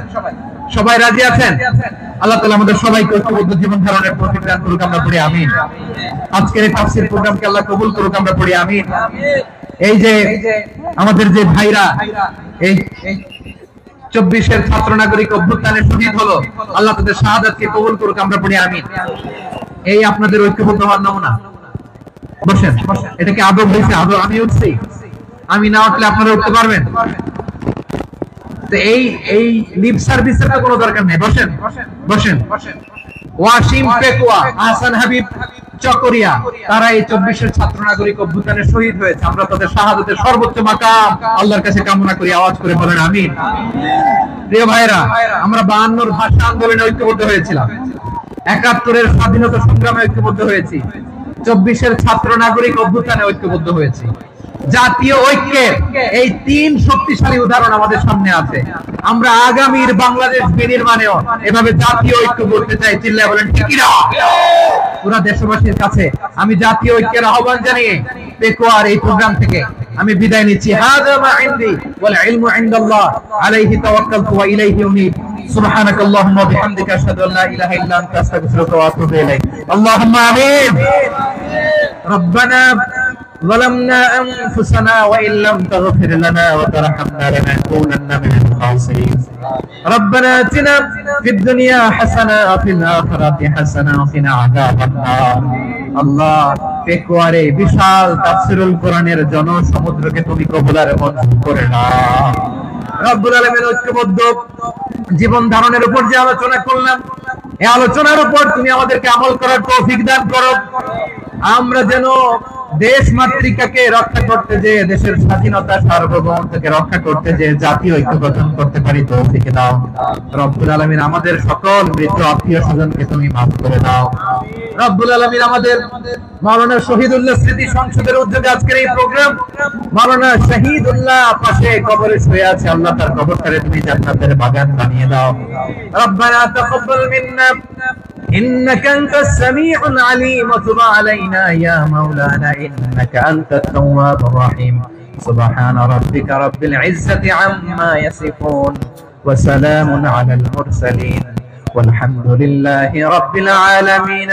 সবাই রাজি আছেন? আল্লাহ তাআলা আমাদের সবাইকে ঐক্যবদ্ধ জীবন ধারণের তৌফিক দান করুক, আমরা পড়ি আমিন। আজকের এই তাফসীর প্রোগ্রামকে আল্লাহ কবুল করুক, আমরা পড়ি আমিন। এই যে আমাদের যে ভাইরা এই 24-এর ছাত্র নাগরিক অভ্যুত্থানে শহীদ হলো, আল্লাহ তাদের শাহাদাতকে কবুল করুক, আমরা পড়ি আমিন। এই আপনাদের ঐক্যবদ্ধ হওয়ার নমুনা। বসেন, এটা কি আদব হয়েছে? আদব আমি উঠছি, আমি না উঠলে আপনারা উঠতে পারবেন? তো এই লিপ সার্ভিসের তো কোনো দরকার নেই। বসেন বসেন। ওয়াসিম পেকুয়া, আহসান হাবিব চকরিয়া, তারা এই 24-এর ছাত্র নাগরিক অভ্যুত্থানে শহীদ হয়েছে। আমরা তাদের শাহাদাতের সর্বোচ্চ মাকাম আল্লাহর কাছে কামনা করি, আওয়াজ করে বলেন আমিন। প্রিয় ভাইরা, আমরা 52-র ভাষা আন্দোলনে ঐক্যবদ্ধ হয়েছিলাম, 71-এর স্বাধীনতা সংগ্রামে ঐক্যবদ্ধ হয়েছি, 24-এর ছাত্র নাগরিক অভ্যুত্থানে ঐক্যবদ্ধ হয়েছি। জাতীয় ঐক্যের এই 3 শক্তিশালী উদাহরণ আমাদের সামনে আছে। আমরা আগামীর বাংলাদেশ বিনির্মাণেও এভাবে জাতীয় ঐক্য করতে চাই, চিল্লায় বলেন ঠিক কি না? পুরো দেশবাসীর কাছে আমি জাতীয় ঐক্যের আহ্বান জানিয়ে পেকুয়ার এই প্রোগ্রাম থেকে আমি বিদায় নিচ্ছি। হাযা মা ইনদি ওয়াল ইলমু ইনদাল্লাহ, আলাইহি তাওয়াক্কালতু ওয়া ইলাইহি উনীব। সুবহানাক আল্লাহুম্মা ওয়া বিহামদিকা আশহাদু আল্লা ইলাহা ইল্লা আনতা আস্তাগফিরুকা ওয়া আতুবু ইলাইক। আল্লাহুম্মা আমিন। রব্বানা ظلمنا أنفسنا وإن لم تغفر لنا وترحمنا لنكونن من الخاسرين. ربنا آتنا في الدنيا حسنة وفي الآخرة حسنة وقنا عذاب النار. আল্লাহ, পেকুয়ারে বিশাল তাফসীরুল কোরআনের জনসমুদ্রকে তুমি কবুল আর মঞ্জুর করে নাও। রব্বুল আলামিন, ঐক্যবদ্ধ জীবন ধারণের উপর যে আলোচনা করলাম, এই আলোচনার উপর তুমি আমাদেরকে আমল করার তৌফিক দান করো। আমরা যেন দেশ মাতৃকাকে রক্ষা করতে, যে দেশের স্বাধীনতা সার্বভৌমত্বকে রক্ষা করতে, যে জাতীয় ঐক্য গঠন করতে পারি তৌফিক দাও। রব্বুল আলামিন, আমাদের সকল মৃত আত্মীয় স্বজনকে তুমি মাফ করে দাও। রব্বুল আলামিন, আমাদের মাওলানা শহীদুল্লাহ স্মৃতি সংসদের উদ্যোগে আজকের এই প্রোগ্রাম, মাওলানা শহীদুল্লাহ পাশে কবরে শুয়ে আছে, আল্লাহ তার কবরটারে তুমি জান্নাতের বাগান বানিয়ে দাও। রব্বানা তাকাব্বাল মিন্না إنك أنت السميع العليم وتب علينا يا مولانا إنك أنت التواب الرحيم. سبحان ربك رب العزة عما يصفون وسلام على المرسلين والحمد لله رب العالمين.